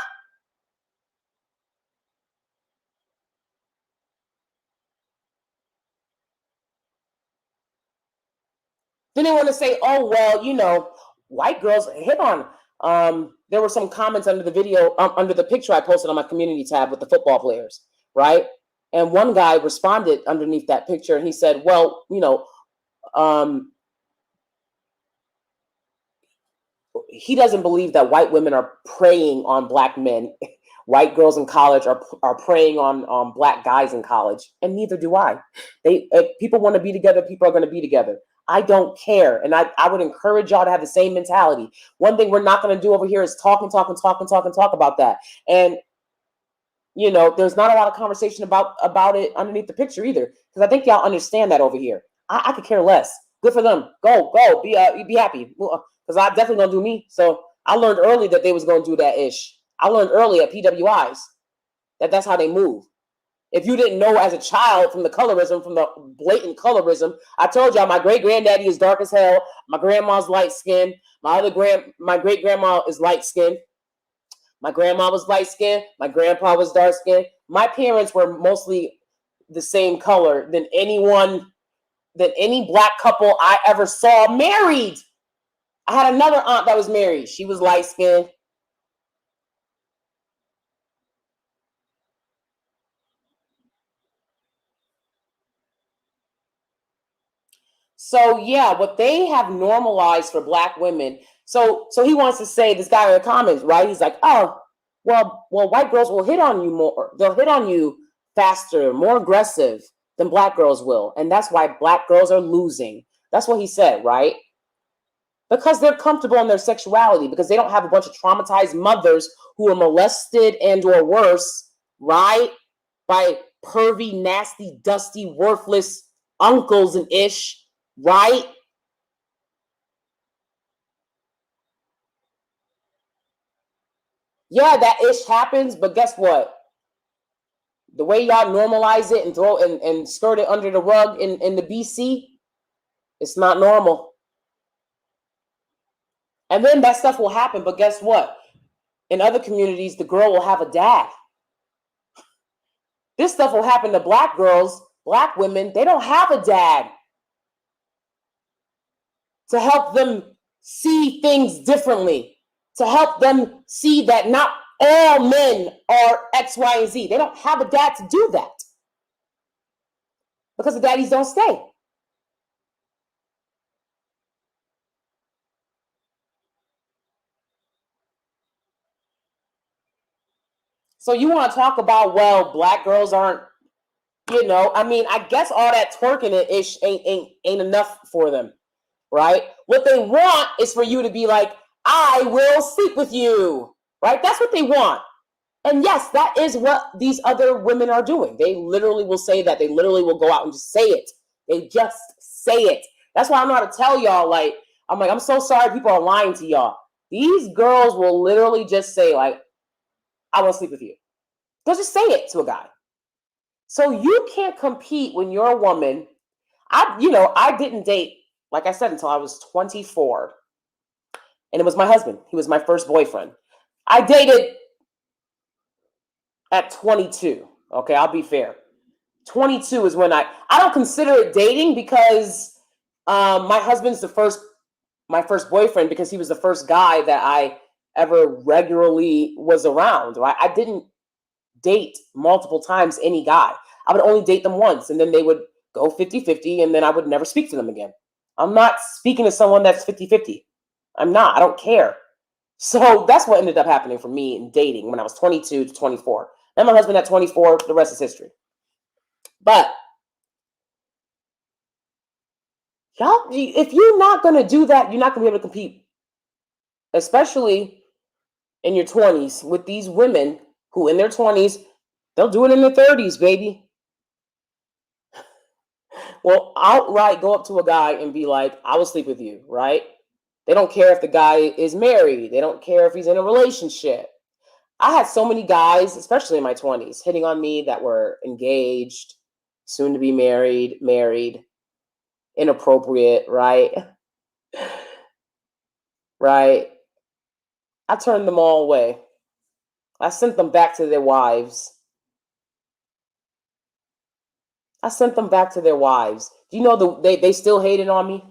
Then they want to say, oh, well, you know, white girls hit on. There were some comments under the video, under the picture I posted on my community tab with the football players, right? And one guy responded underneath that picture, and he said, well, you know, he doesn't believe that white women are preying on black men. white girls in college are preying on black guys in college, and neither do I. If people want to be together, people are going to be together. I don't care, and I would encourage y'all to have the same mentality. One thing we're not going to do over here is talk about that. And there's not a lot of conversation about it underneath the picture either, because I think y'all understand that over here. I could care less. Good for them. Go, be happy. Because I definitely gonna do me. So I learned early that they was gonna do that ish. I learned early at PWIs that's how they move. If you didn't know as a child from the colorism, from the blatant colorism, I told y'all my great granddaddy is dark as hell. My grandma's light skinned. My great grandma is light skinned. My grandma was light skinned. My grandpa was dark skinned. My parents were mostly the same color than any black couple I ever saw married. I had another aunt that was married. She was light skinned. So yeah, what they have normalized for black women. So he wants to say, this guy in the comments, right? He's like, oh, well, white girls will hit on you more. They'll hit on you faster, more aggressive than black girls will. And that's why black girls are losing. That's what he said, right? Because they're comfortable in their sexuality, because they don't have a bunch of traumatized mothers who are molested and or worse, right? By pervy, nasty, dusty, worthless uncles and ish, right? Yeah, that ish happens, but guess what? The way y'all normalize it and throw and skirt it under the rug in the BC, it's not normal. And then that stuff will happen, but guess what? In other communities, the girl will have a dad. This stuff will happen to black girls, black women. They don't have a dad to help them see things differently, to help them see that not all men are X, Y, and Z. They don't have a dad to do that because the daddies don't stay. So you want to talk about, well, black girls aren't, I guess all that twerking and ish ain't enough for them, right? What they want is for you to be like, I will sleep with you, right? That's what they want. And yes, that is what these other women are doing. They literally will say that. They literally will go out and just say it. They just say it. That's why I'm not to tell y'all, I'm so sorry people are lying to y'all. These girls will literally just say, like, I want to sleep with you. They'll just say it to a guy. So you can't compete when you're a woman. I didn't date, like I said, until I was 24. And it was my husband. He was my first boyfriend. I dated at 22. Okay, I'll be fair. 22 is when I don't consider it dating, because my husband's my first boyfriend, because he was the first guy that I ever regularly was around, right? I didn't date multiple times any guy. I would only date them once, and then they would go 50-50, and then I would never speak to them again. I'm not speaking to someone that's 50-50. I'm not. I don't care. So that's what ended up happening for me in dating when I was 22 to 24. Then my husband at 24, the rest is history. But y'all, if you're not going to do that, you're not going to be able to compete, especially in your 20s with these women who in their 20s, they'll do it in their 30s, baby. Will outright go up to a guy and be like, I will sleep with you, right? They don't care if the guy is married. They don't care if he's in a relationship. I had so many guys, especially in my 20s, hitting on me that were engaged, soon to be married, inappropriate, right? Right? I turned them all away. I sent them back to their wives. Do you know they still hated on me?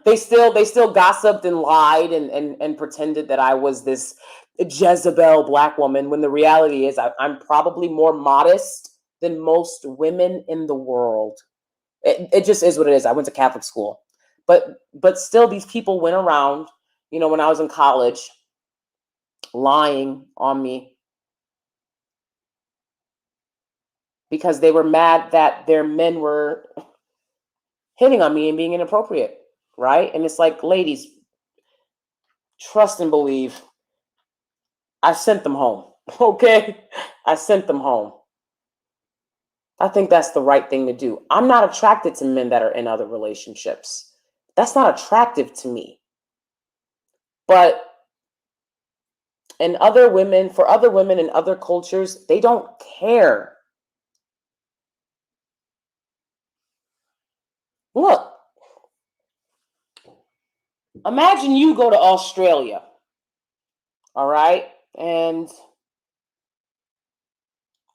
they still gossiped and lied and pretended that I was this Jezebel black woman, when the reality is I'm probably more modest than most women in the world. It just is what it is. I went to Catholic school, but still these people went around, when I was in college, lying on me, because they were mad that their men were hitting on me and being inappropriate, right? And it's like, ladies, trust and believe. I sent them home, okay? I sent them home. I think that's the right thing to do. I'm not attracted to men that are in other relationships. That's not attractive to me. But for other women in other cultures, they don't care. Look, imagine you go to Australia, all right? And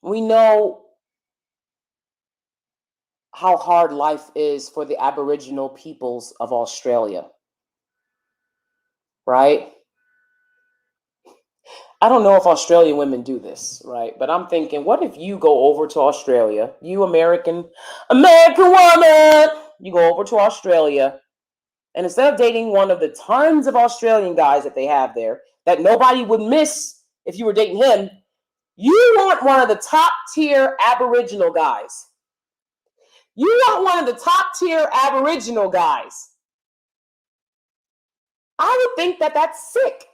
we know how hard life is for the Aboriginal peoples of Australia, right? I don't know if Australian women do this, right? But I'm thinking, what if you go over to Australia, you American woman, you go over to Australia, and instead of dating one of the tons of Australian guys that they have there, that nobody would miss if you were dating him, you want one of the top tier Aboriginal guys. You want one of the top tier Aboriginal guys. I would think that that's sick.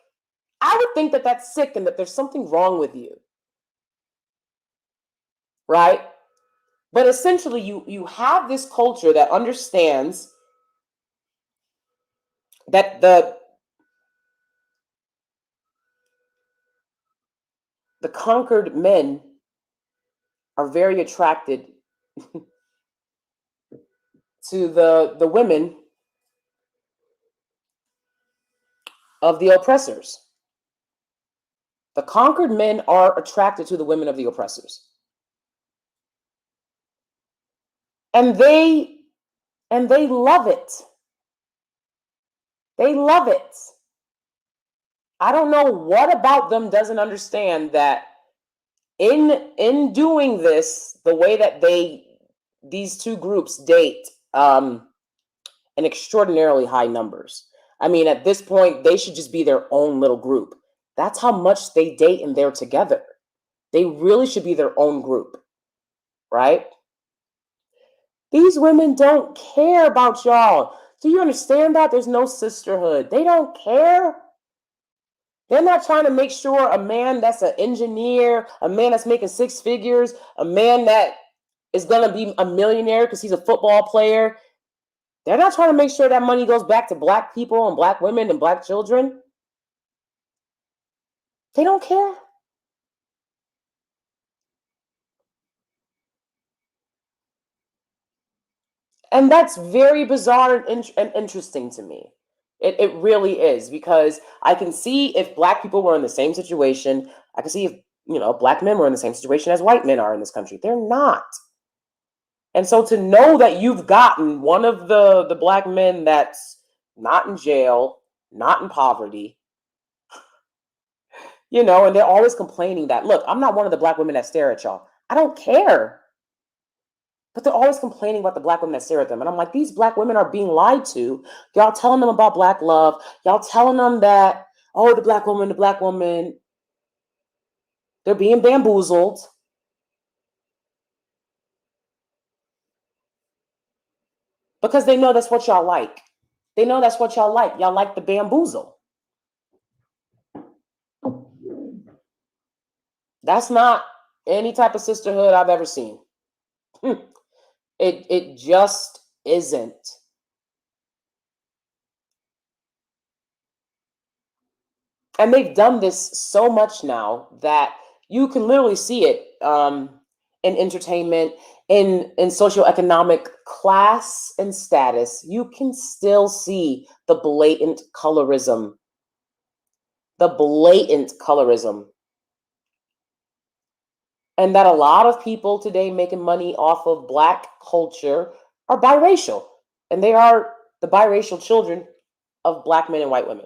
I would think that that's sick and that there's something wrong with you. Right? But essentially, you have this culture that understands that the conquered men are very attracted to the women of the oppressors. The conquered men are attracted to the women of the oppressors. And they love it. They love it. I don't know what about them doesn't understand that in doing this, the way that these two groups date in extraordinarily high numbers. I mean, at this point, they should just be their own little group. That's how much they date and they're together. They really should be their own group, right? These women don't care about y'all. Do you understand that? There's no sisterhood. They don't care. They're not trying to make sure a man that's an engineer, a man that's making six figures, a man that is going to be a millionaire because he's a football player. They're not trying to make sure that money goes back to Black people and Black women and Black children. They don't care. And that's very bizarre and interesting to me. It really is, because I can see if Black people were in the same situation. I can see if Black men were in the same situation as white men are in this country. They're not. And so to know that you've gotten one of the Black men that's not in jail, not in poverty, and they're always complaining that, look, I'm not one of the Black women that stare at y'all. I don't care. But they're always complaining about the Black women that stare at them. And I'm like, these Black women are being lied to. Y'all telling them about Black love. Y'all telling them that, oh, the Black woman, they're being bamboozled. Because they know that's what y'all like. They know that's what y'all like. Y'all like the bamboozle. That's not any type of sisterhood I've ever seen. It just isn't. And they've done this so much now that you can literally see it in entertainment, in socioeconomic class and status. You can still see the blatant colorism. The blatant colorism. And that a lot of people today making money off of Black culture are biracial. And they are the biracial children of Black men and white women,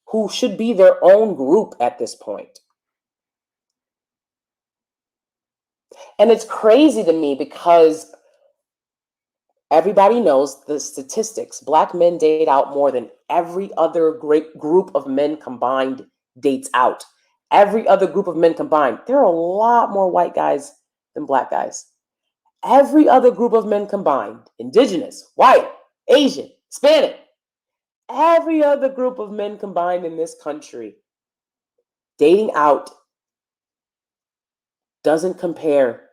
who should be their own group at this point. And it's crazy to me because everybody knows the statistics. Black men date out more than every other great group of men combined dates out. Every other group of men combined. There are a lot more white guys than black guys. Every other group of men combined, indigenous, white, Asian, Hispanic, every other group of men combined in this country, dating out doesn't compare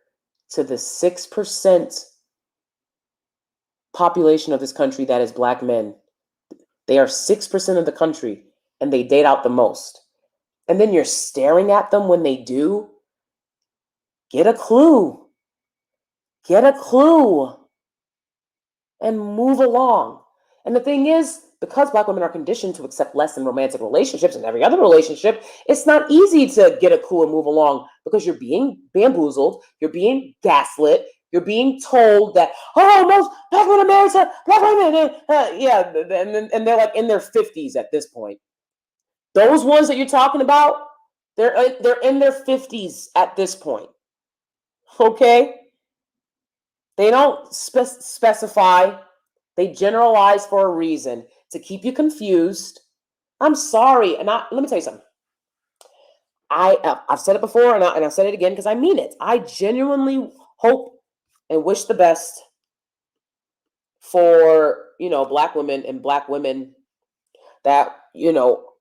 to the 6% population of this country that is black men. They are 6% of the country, and they date out the most. And then you're staring at them when they do. Get a clue. Get a clue. And move along. And the thing is, because black women are conditioned to accept less in romantic relationships and every other relationship, it's not easy to get a clue and move along because you're being bamboozled, you're being gaslit, you're being told that, oh, most black women are married to black women. Yeah, and they're like in their 50s at this point. Those ones that you're talking about, they're in their 50s at this point. Okay? They don't specify. They generalize for a reason to keep you confused. I'm sorry, and let me tell you something. I've said it before, and I've said it again because I mean it. I genuinely hope and wish the best for black women and black women that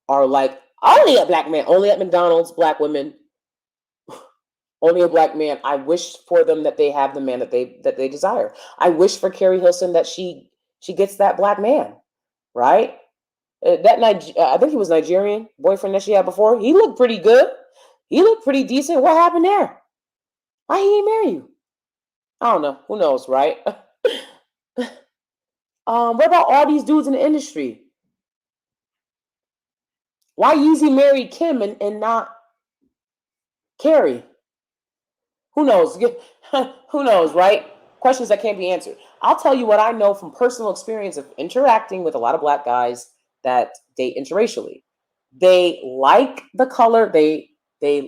are like only a black man, only at McDonald's, black women, only a black man. I wish for them that they have the man that they desire. I wish for Carrie Hilson that she gets that black man, right? I think he was Nigerian boyfriend that she had before. He looked pretty good. He looked pretty decent. What happened there? Why he didn't marry you? I don't know. Who knows, right? What about all these dudes in the industry? Why Yeezy married Kim and not Carrie? Who knows? Who knows, right? Questions that can't be answered. I'll tell you what I know from personal experience of interacting with a lot of black guys that date interracially. They like the color. They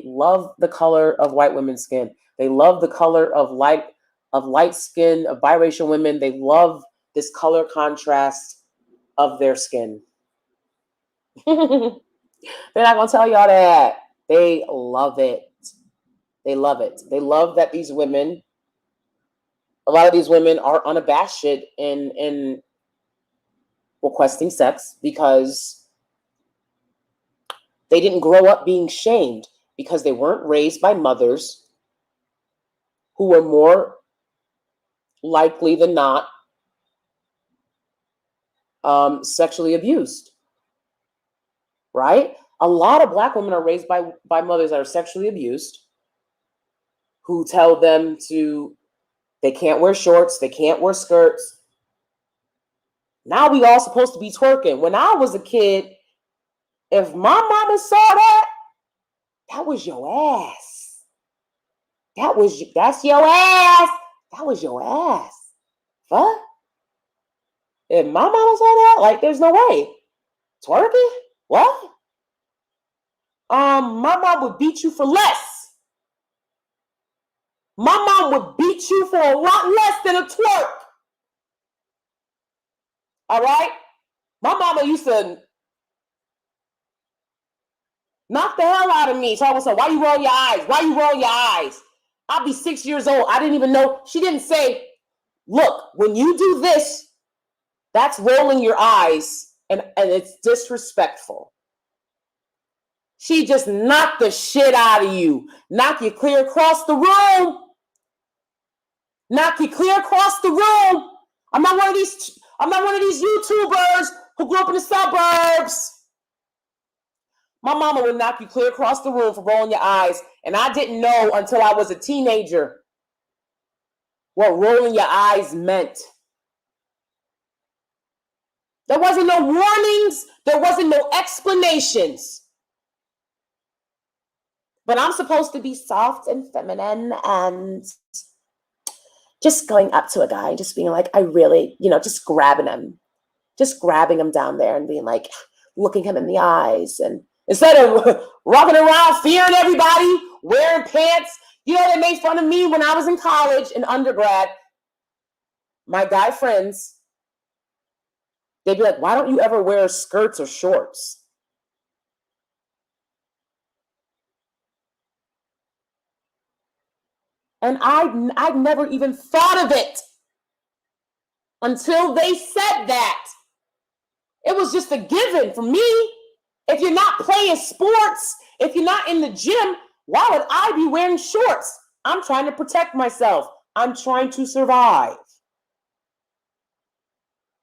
love the color of white women's skin. They love the color of light skin, of biracial women. They love this color contrast of their skin. They're not gonna tell y'all that. They love it. They love it. They love that these women, a lot of these women are unabashed in requesting sex because they didn't grow up being shamed, because they weren't raised by mothers who were more likely than not sexually abused, right? A lot of black women are raised by mothers that are sexually abused, who tell them they can't wear shorts, they can't wear skirts. Now we all supposed to be twerking. When I was a kid, if my mama saw that, that was your ass. That's your ass. That was your ass. What? If my mama saw that, like, there's no way. Twerking? What? My mom would beat you for less. My mom would beat you for a lot less than a twerk. All right? My mama used to knock the hell out of me. So I was like, why you roll your eyes? Why you roll your eyes? I'll be 6 years old. I didn't even know. She didn't say, look, when you do this, that's rolling your eyes, and it's disrespectful. She just knocked the shit out of you. Knock you clear across the room. Knock you clear across the room. I'm not one of these YouTubers who grew up in the suburbs. My mama would knock you clear across the room for rolling your eyes. And I didn't know until I was a teenager what rolling your eyes meant. There wasn't no warnings. There wasn't no explanations. But I'm supposed to be soft and feminine and just going up to a guy, just being like, I really, just grabbing him down there and being like, looking him in the eyes. And instead of walking around fearing everybody, wearing pants, they made fun of me when I was in college and undergrad. My guy friends, they'd be like, why don't you ever wear skirts or shorts? And I'd never even thought of it until they said that. It was just a given for me. If you're not playing sports, if you're not in the gym, why would I be wearing shorts? I'm trying to protect myself. I'm trying to survive.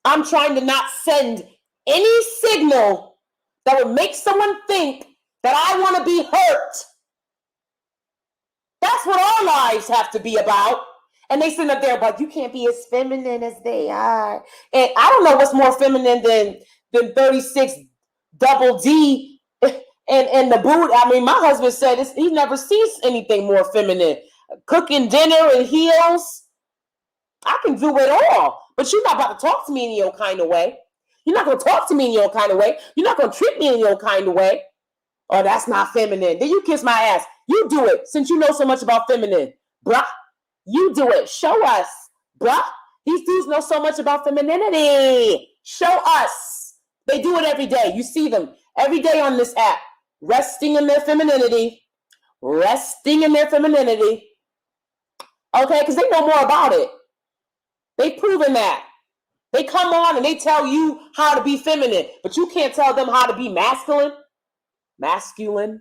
I'm trying to not send any signal that would make someone think that I want to be hurt. That's what our lives have to be about. And they sit up there like, you can't be as feminine as they are. And I don't know what's more feminine than 36 double D and the boot. I mean, my husband said he never sees anything more feminine. Cooking dinner in heels. I can do it all. But you're not about to talk to me in your kind of way. You're not going to talk to me in your kind of way. You're not going to treat me in your kind of way. Oh, that's not feminine. Then you kiss my ass. You do it since you know so much about feminine. Bruh, you do it. Show us. Bruh, these dudes know so much about femininity. Show us. They do it every day. You see them every day on this app. Resting in their femininity. Resting in their femininity. Okay, because they know more about it. They've proven that. They come on and they tell you how to be feminine, but you can't tell them how to be masculine. Masculine.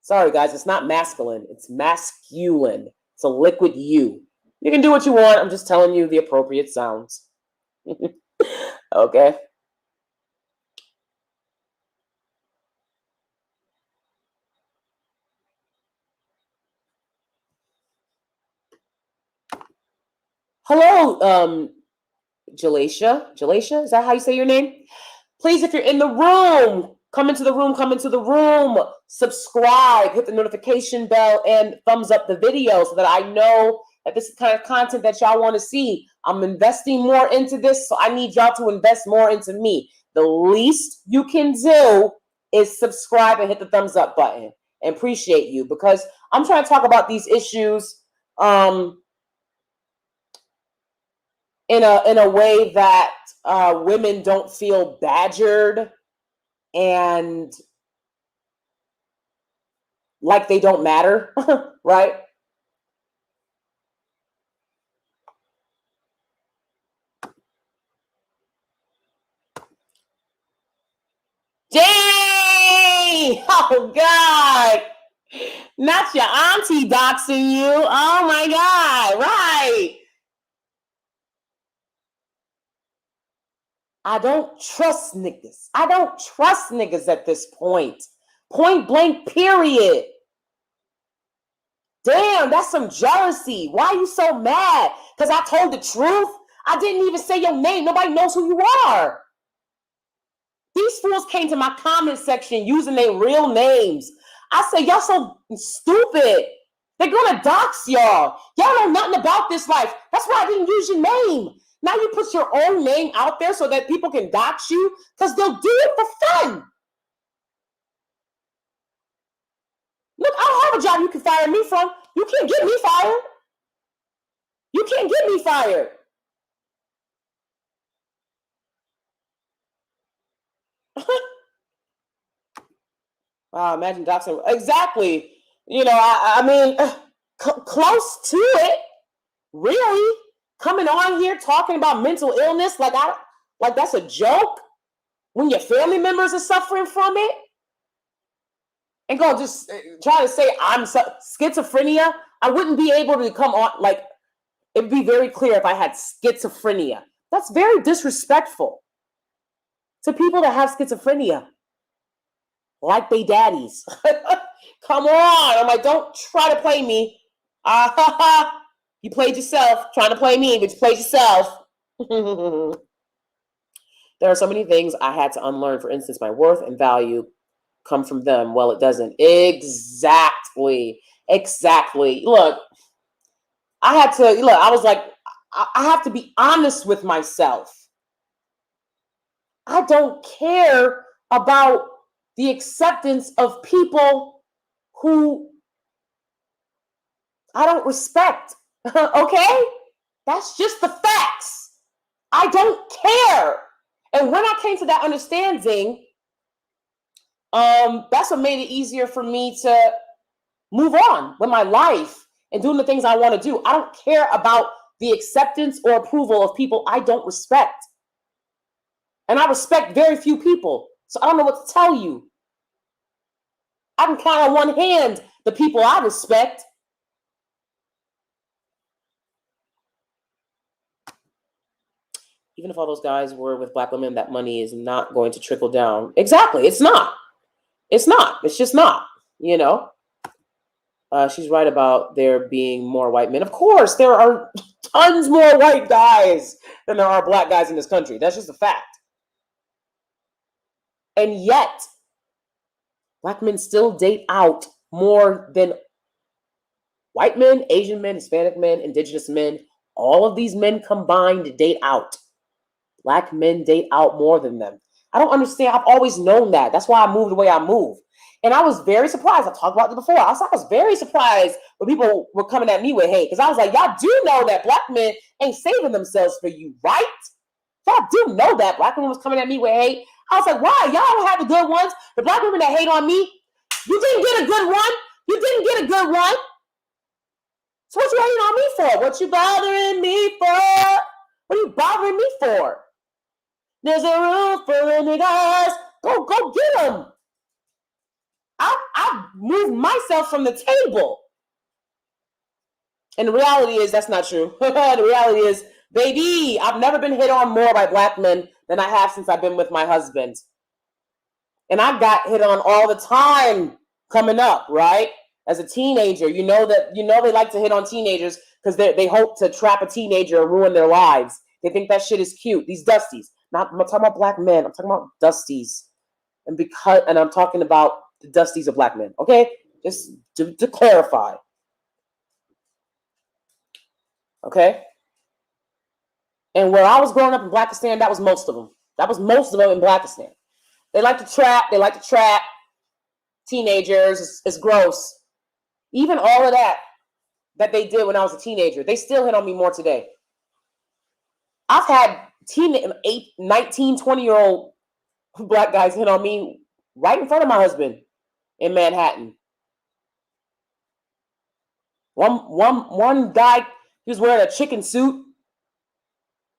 Sorry, guys, it's not masculine. It's masculine. It's a liquid U. You can do what you want. I'm just telling you the appropriate sounds. Okay. Hello, Jalacia, is that how you say your name? Please, if you're in the room, come into the room, subscribe, hit the notification bell, and thumbs up the video so that I know that this is the kind of content that y'all want to see. I'm investing more into this, so I need y'all to invest more into me. The least you can do is subscribe and hit the thumbs up button. And appreciate you, because I'm trying to talk about these issues in a way that women don't feel badgered and like they don't matter, right? Dang! Oh God! Not your auntie doxing you. Oh my God! Right? I don't trust niggas. I don't trust niggas at this point. Point blank, period. Damn, that's some jealousy. Why are you so mad? Because I told the truth? I didn't even say your name. Nobody knows who you are. These fools came to my comment section using their real names. I said, y'all so stupid. They're going to dox y'all. Y'all know nothing about this life. That's why I didn't use your name. Now you put your own name out there so that people can dox you, because they'll do it for fun. Look, I don't have a job you can fire me from. You can't get me fired. You can't get me fired. Imagine doxing. Exactly. You know, I mean, close to it. Really? Coming on here talking about mental illness like that's a joke when your family members are suffering from it? And go just try to say I'm schizophrenia. I wouldn't be able to come on, like, it'd be very clear if I had schizophrenia. That's very disrespectful to people that have schizophrenia, like they daddies. Come on. I'm like, don't try to play me. You played yourself, trying to play me, but you played yourself. There are so many things I had to unlearn. For instance, my worth and value come from them. Well, it doesn't. Exactly. Look, I was like, I have to be honest with myself. I don't care about the acceptance of people who I don't respect. Okay? That's just the facts. I don't care. And when I came to that understanding, that's what made it easier for me to move on with my life and doing the things I want to do. I don't care about the acceptance or approval of people I don't respect. And I respect very few people. So I don't know what to tell you. I can count on one hand the people I respect. Even if all those guys were with black women, that money is not going to trickle down. Exactly. It's not. It's not. It's just not, you know. She's right about there being more white men. Of course, there are tons more white guys than there are black guys in this country. That's just a fact. And yet, black men still date out more than white men, Asian men, Hispanic men, indigenous men. All of these men combined date out. Black men date out more than them. I don't understand. I've always known that. That's why I moved the way I moved. And I was very surprised. I talked about it before. I was very surprised when people were coming at me with hate. Because I was like, y'all do know that black men ain't saving themselves for you, right? Y'all do know that. Black women was coming at me with hate. I was like, why? Y'all don't have the good ones. The black women that hate on me, you didn't get a good one. You didn't get a good one. So what you hating on me for? What you bothering me for? What are you bothering me for? There's a room for niggas. Go get them. I moved myself from the table. And the reality is that's not true. The reality is, baby, I've never been hit on more by black men than I have since I've been with my husband. And I got hit on all the time coming up, right? As a teenager, they like to hit on teenagers because they hope to trap a teenager and ruin their lives. They think that shit is cute. These dusties. I'm not talking about black men. I'm talking about dusties. And I'm talking about the dusties of black men. Okay? Just to clarify. Okay? And where I was growing up in Blackistan, that was most of them. That was most of them in Blackistan. They like to trap. They like to trap teenagers. It's gross. Even all of that they did when I was a teenager, they still hit on me more today. I've had 19, 20-year-old black guys hit on me right in front of my husband in Manhattan. One guy, he was wearing a chicken suit.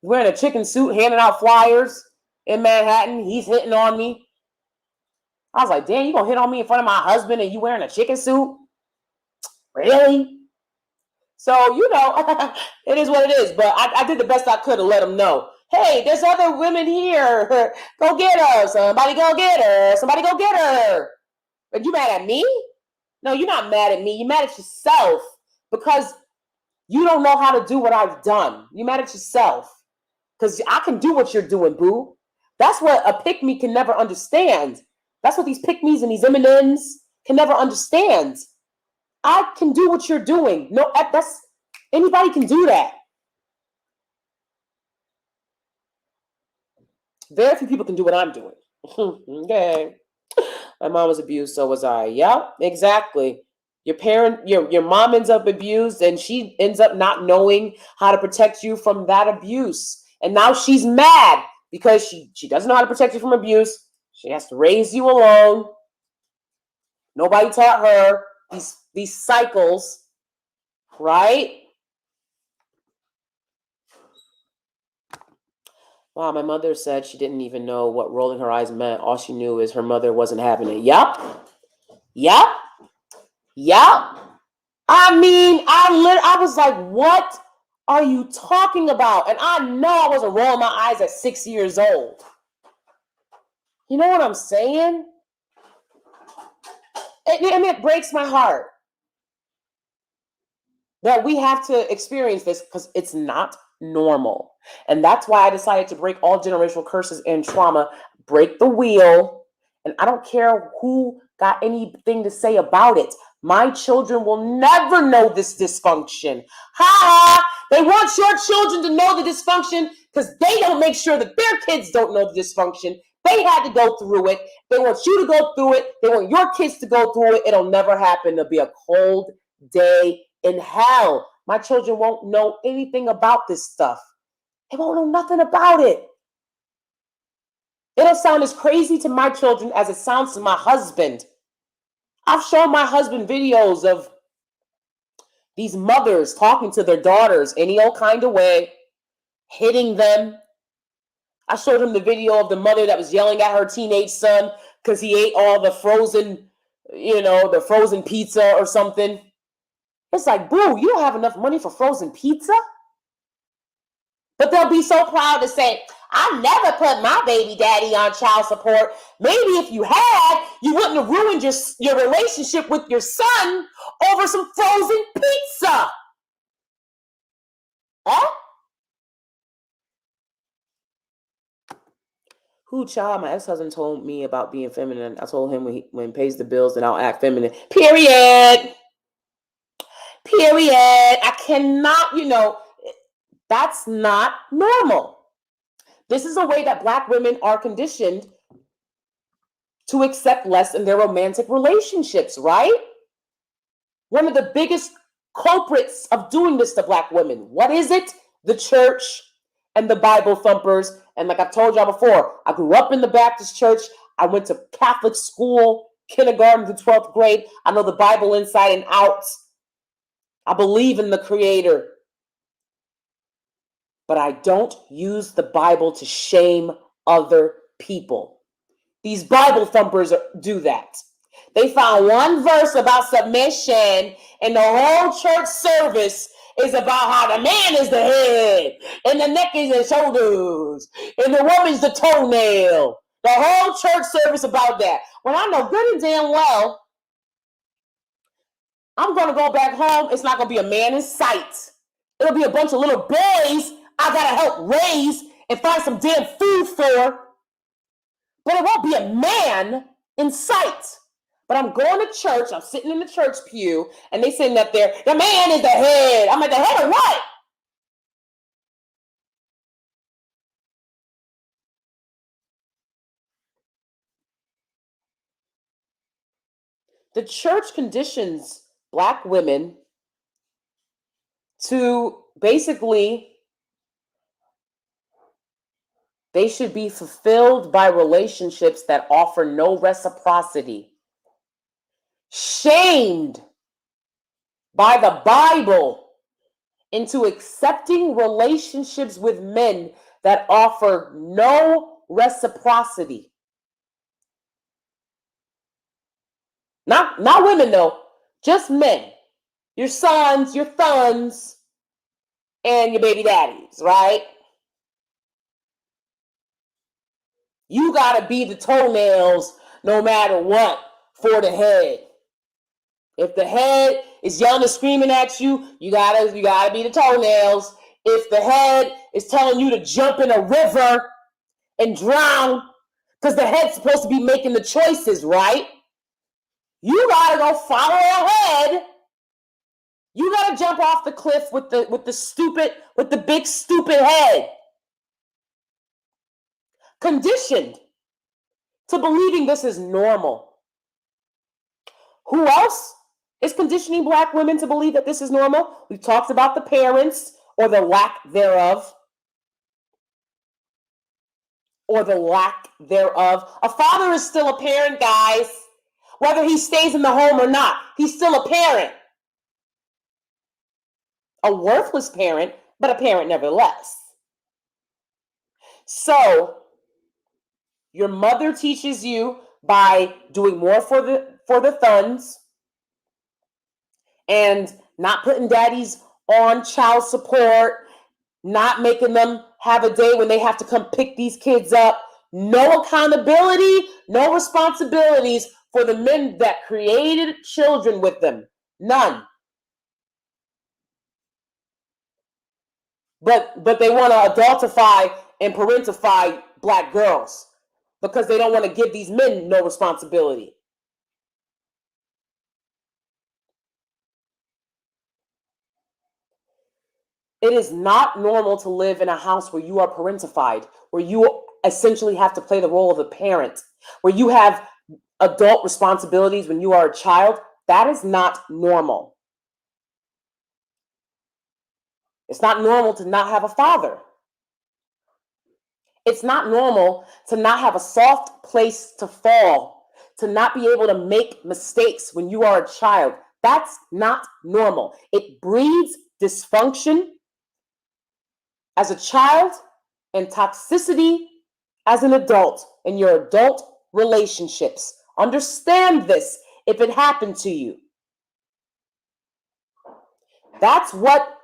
Handing out flyers in Manhattan. He's hitting on me. I was like, damn, you gonna hit on me in front of my husband and you wearing a chicken suit? Really? So, it is what it is. But I did the best I could to let them know. Hey, there's other women here. Go get her. Somebody go get her. Somebody go get her. But you mad at me? No, you're not mad at me. You're mad at yourself because you don't know how to do what I've done. You're mad at yourself because I can do what you're doing, boo. That's what a pick-me can never understand. That's what these pick-me's and these M&Ms can never understand. I can do what you're doing. No, anybody can do that. Very few people can do what I'm doing. Okay. My mom was abused, so was I. Yep, exactly. Your mom ends up abused, and she ends up not knowing how to protect you from that abuse. And now she's mad because she doesn't know how to protect you from abuse. She has to raise you alone. Nobody taught her these cycles, right? Wow, my mother said she didn't even know what rolling her eyes meant. All she knew is her mother wasn't having it. Yup. I mean, I was like, what are you talking about? And I know I wasn't rolling my eyes at 6 years old. You know what I'm saying? It breaks my heart that we have to experience this because it's not normal. And that's why I decided to break all generational curses and trauma, break the wheel. And I don't care who got anything to say about it. My children will never know this dysfunction. They want your children to know the dysfunction because they don't make sure that their kids don't know the dysfunction. They had to go through it. They want you to go through it. They want your kids to go through it. It'll never happen. There'll be a cold day in hell. My children won't know anything about this stuff. They won't know nothing about it. It'll sound as crazy to my children as it sounds to my husband. I've shown my husband videos of These mothers talking to their daughters any old kind of way, hitting them. I showed him the video of the mother that was yelling at her teenage son because he ate all the frozen, the frozen pizza or something. It's like, boo, you don't have enough money for frozen pizza? But they'll be so proud to say, I never put my baby daddy on child support. Maybe if you had, you wouldn't have ruined your relationship with your son over some frozen pizza. Huh? Who, child? My ex-husband told me about being feminine. I told him when he pays the bills, then I'll act feminine. Period. I cannot, that's not normal. This is a way that Black women are conditioned to accept less in their romantic relationships, right? One of the biggest culprits of doing this to Black women, what is it? The church and the Bible thumpers. And like I've told y'all before, I grew up in the Baptist church. I went to Catholic school, kindergarten to 12th grade. I know the Bible inside and out. I believe in the Creator. But I don't use the Bible to shame other people. These Bible thumpers do that. They found one verse about submission, and the whole church service is about how the man is the head, and the neck is the shoulders, and the woman's the toenail. The whole church service about that. When I know good and damn well, I'm going to go back home. It's not going to be a man in sight. It'll be a bunch of little boys I got to help raise and find some damn food for. But it won't be a man in sight. But I'm going to church. I'm sitting in the church pew, and they sitting up there. The man is the head. I'm like, the head of what? The church conditions Black women to basically, they should be fulfilled by relationships that offer no reciprocity. Shamed by the Bible into accepting relationships with men that offer no reciprocity. Not women though, just men. Your sons, your thuns, and your baby daddies, right? You gotta be the toenails no matter what for the head. If the head is yelling and screaming at you, you gotta be the toenails. If the head is telling you to jump in a river and drown, because the head's supposed to be making the choices, right? You gotta go follow the head. You gotta jump off the cliff with the big stupid head. Conditioned to believing this is normal. Who else is conditioning Black women to believe that this is normal? We've talked about the parents or the lack thereof. A father is still a parent, guys. Whether he stays in the home or not, he's still a parent. A worthless parent, but a parent nevertheless. So, your mother teaches you by doing more for the thuns and not putting daddies on child support, not making them have a day when they have to come pick these kids up. No accountability, no responsibilities for the men that created children with them. None. But they want to adultify and parentify Black girls because they don't want to give these men no responsibility. It is not normal to live in a house where you are parentified, where you essentially have to play the role of a parent, where you have adult responsibilities when you are a child. That is not normal. It's not normal to not have a father. It's not normal to not have a soft place to fall, to not be able to make mistakes when you are a child. That's not normal. It breeds dysfunction as a child and toxicity as an adult in your adult relationships. Understand this if it happened to you. That's what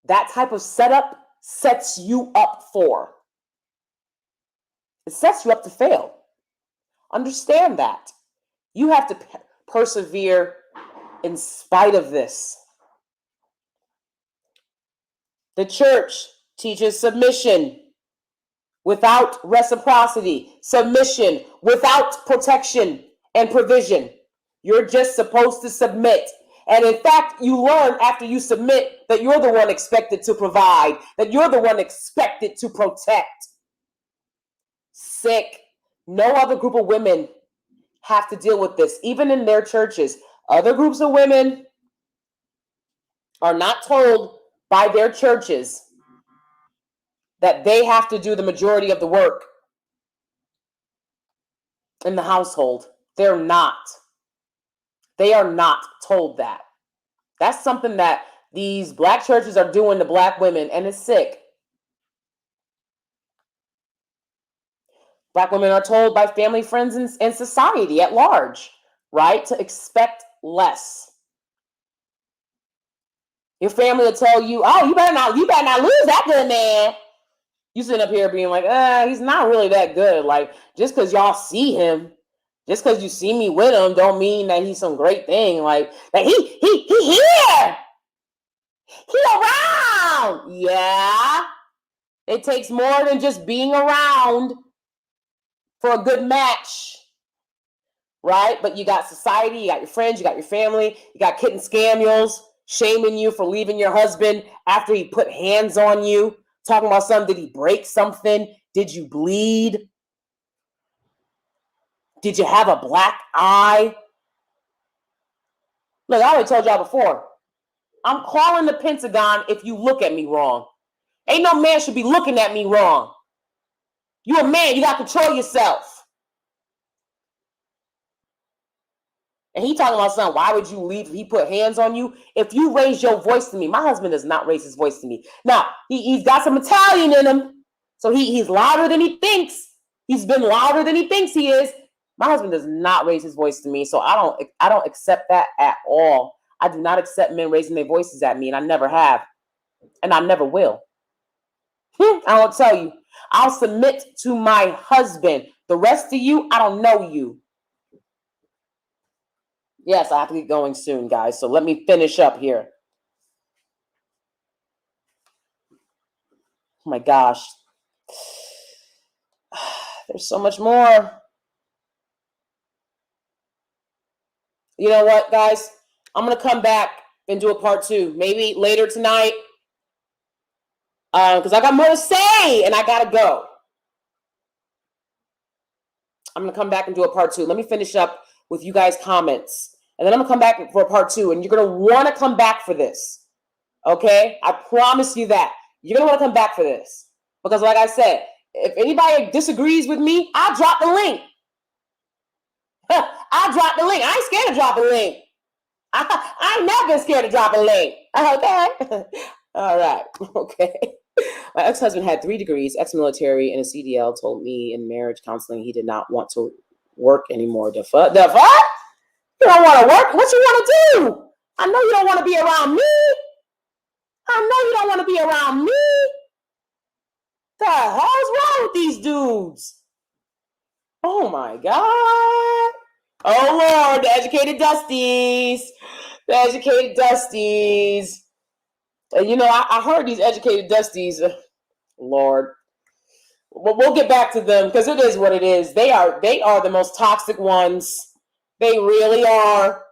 that type of setup sets you up for. It sets you up to fail. Understand that. You have to persevere in spite of this. The church teaches submission without reciprocity, submission without protection and provision. You're just supposed to submit. And in fact, you learn after you submit that you're the one expected to provide, that you're the one expected to protect. Sick. No other group of women have to deal with this, even in their churches. Other groups of women are not told by their churches that they have to do the majority of the work in the household. They're not. They are not told that. That's something that these black churches are doing to black women, and it's sick. Black women are told by family, friends, and society at large, right, to expect less. Your family will tell you, oh, you better not lose that good man. You sitting up here being like, he's not really that good. Like, just because y'all see him, just because you see me with him, don't mean that he's some great thing. Like he here. He around. Yeah. It takes more than just being around for a good match. Right? But you got society, you got your friends, you got your family, you got kitten scamuels shaming you for leaving your husband after he put hands on you, talking about something. Did he break something? Did you bleed? Did you have a black eye? Look, I already told y'all before, I'm calling the Pentagon if you look at me wrong. Ain't no man should be looking at me wrong. You a man, you got to control yourself. And he talking about something, why would you leave if he put hands on you? If you raise your voice to me, my husband does not raise his voice to me. Now, he's got some Italian in him, so he's louder than he thinks. He's been louder than he thinks he is. My husband does not raise his voice to me, so I don't accept that at all. I do not accept men raising their voices at me, and I never have, and I never will. I don't tell you. I'll submit to my husband. The rest of you, I don't know you. Yes, I have to get going soon, guys. So let me finish up here. Oh my gosh. There's so much more. You know what, guys? I'm going to come back and do a part 2. Maybe later tonight. Because I got more to say and I got to go. I'm going to come back and do a part 2. Let me finish up with you guys' comments. And then I'm going to come back for a part 2. And you're going to want to come back for this. Okay? I promise you that. You're going to want to come back for this. Because like I said, if anybody disagrees with me, I'll drop the link. I'll drop the link. I ain't scared to drop a link. I ain't never been scared to drop a link. Okay? All right. Okay. My ex-husband had 3 degrees, ex-military, and a CDL. Told me in marriage counseling he did not want to work anymore. The fuck? The fuck? You don't want to work? What you want to do? I know you don't want to be around me. I know you don't want to be around me. The hell's wrong with these dudes? Oh my God. Oh Lord, the educated Dusties. The educated Dusties. And you know, I heard these educated Dusties, Lord. We'll get back to them because it is what it is. They are the most toxic ones. They really are.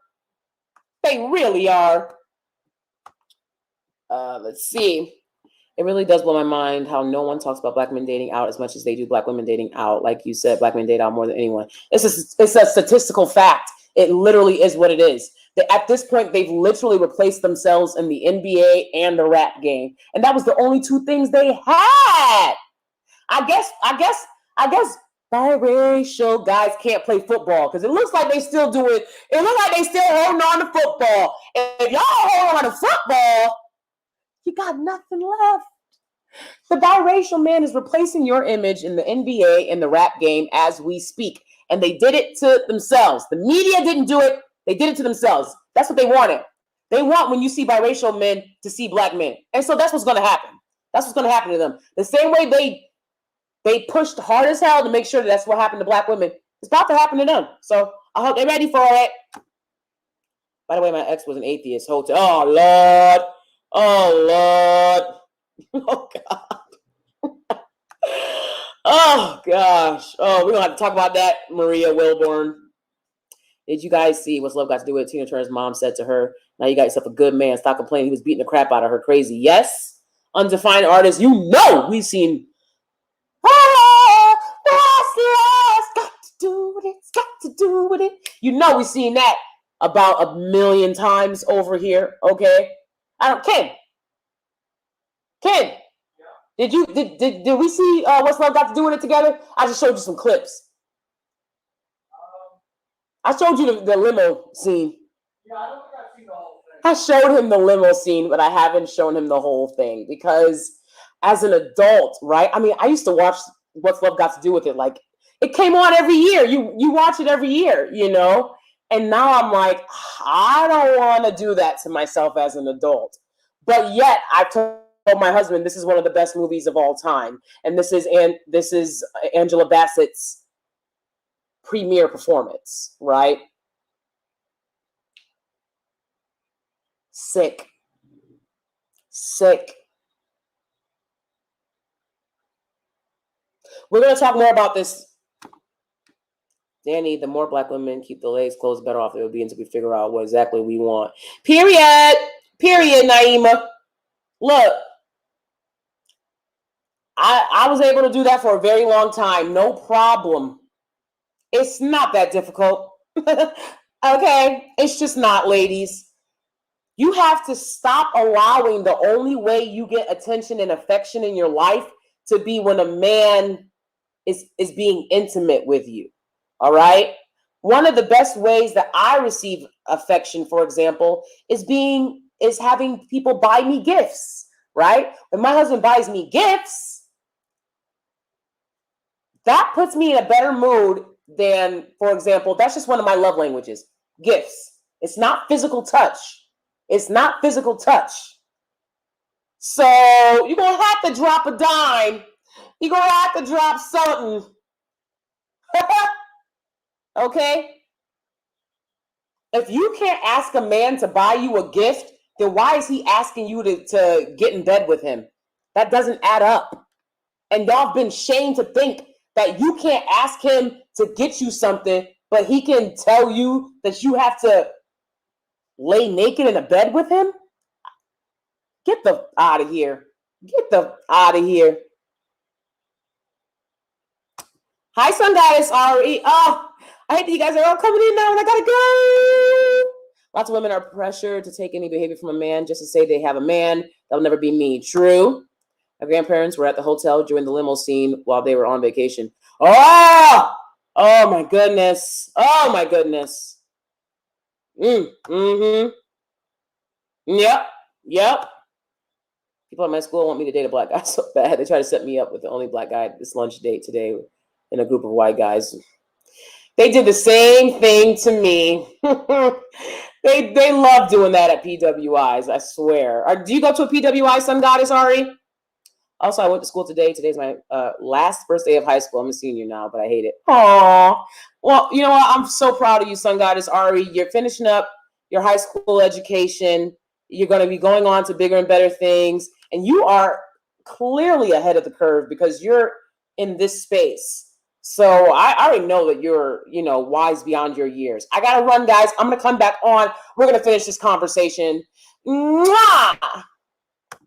They really are. Let's see. It really does blow my mind how no one talks about black men dating out as much as they do black women dating out. Like you said, black men date out more than anyone. It's a statistical fact. It literally is what it is. At this point, they've literally replaced themselves in the NBA and the rap game. And that was the only 2 things they had. I guess biracial guys can't play football because it looks like they still do it. It looks like they still holding on to football. If y'all hold on to football, you got nothing left. The biracial man is replacing your image in the NBA and the rap game as we speak. And they did it to themselves. The media didn't do it. They did it to themselves. That's what they wanted. They want, when you see biracial men, to see black men. And so that's what's going to happen. That's what's going to happen to them. The same way they pushed hard as hell to make sure that's what happened to black women. It's about to happen to them. So I hope they're ready for it. By the way, my ex was an atheist. Oh, Lord. Oh, Lord. Oh, God. Oh, gosh. Oh, we're going to have to talk about that, Maria Wilborn. Did you guys see What's Love Got to Do with it? Tina Turner's mom said to her, now you got yourself a good man. Stop complaining. He was beating the crap out of her. Crazy. Yes. Undefined artist. You know we've seen. What's love got to do with it? It's got to do with it. You know we've seen that about 1,000,000 times over here. Okay. Ken. Yeah. Did we see What's Love Got to Do with it together? I just showed you some clips. I showed you the limo scene. Yeah, I don't think I've seen the whole thing. I showed him the limo scene, but I haven't shown him the whole thing because as an adult, right? I mean, I used to watch What's Love Got to Do with it. Like, it came on every year. You watch it every year, you know? And now I'm like, I don't want to do that to myself as an adult. But yet, I've told my husband, this is one of the best movies of all time. And this is Angela Bassett's premiere performance, right? Sick. We're going to talk more about this. Danie, the more black women keep the legs closed, the better off it will be until we figure out what exactly we want. Period, Naima. Look, I was able to do that for a very long time. No problem. It's not that difficult. Okay? It's just not, ladies. You have to stop allowing the only way you get attention and affection in your life to be when a man is being intimate with you. All right? One of the best ways that I receive affection, for example, is having people buy me gifts, right? When my husband buys me gifts, that puts me in a better mood than, for example, that's just one of my love languages, gifts. It's not physical touch. It's not physical touch. So you're going to have to drop a dime. You're going to have to drop something. Okay? If you can't ask a man to buy you a gift, then why is he asking you to get in bed with him? That doesn't add up. And y'all have been shamed to think that you can't ask him to get you something, but he can tell you that you have to lay naked in a bed with him? Get the out of here. Get the out of here. Hi, Sun Goddess Ari. Oh, I hate that you guys are all coming in now and I gotta go. Lots of women are pressured to take any behavior from a man just to say they have a man. That'll never be me. True. My grandparents were at the hotel during the limo scene while they were on vacation. Oh my goodness. Oh my goodness. Mm-hmm. Yep. People at my school want me to date a black guy so bad. They try to set me up with the only black guy at this lunch date today in a group of white guys. They did the same thing to me. They love doing that at PWIs, I swear. Do you go to a PWI, Sun Goddess Ari? Also, I went to school today. Today's my last first day of high school. I'm a senior now, but I hate it. Aww. Well, you know what? I'm so proud of you, Sun Goddess Ari. You're finishing up your high school education. You're going to be going on to bigger and better things. And you are clearly ahead of the curve because you're in this space. So I already know that you're, wise beyond your years. I got to run, guys. I'm going to come back on. We're going to finish this conversation. Mwah!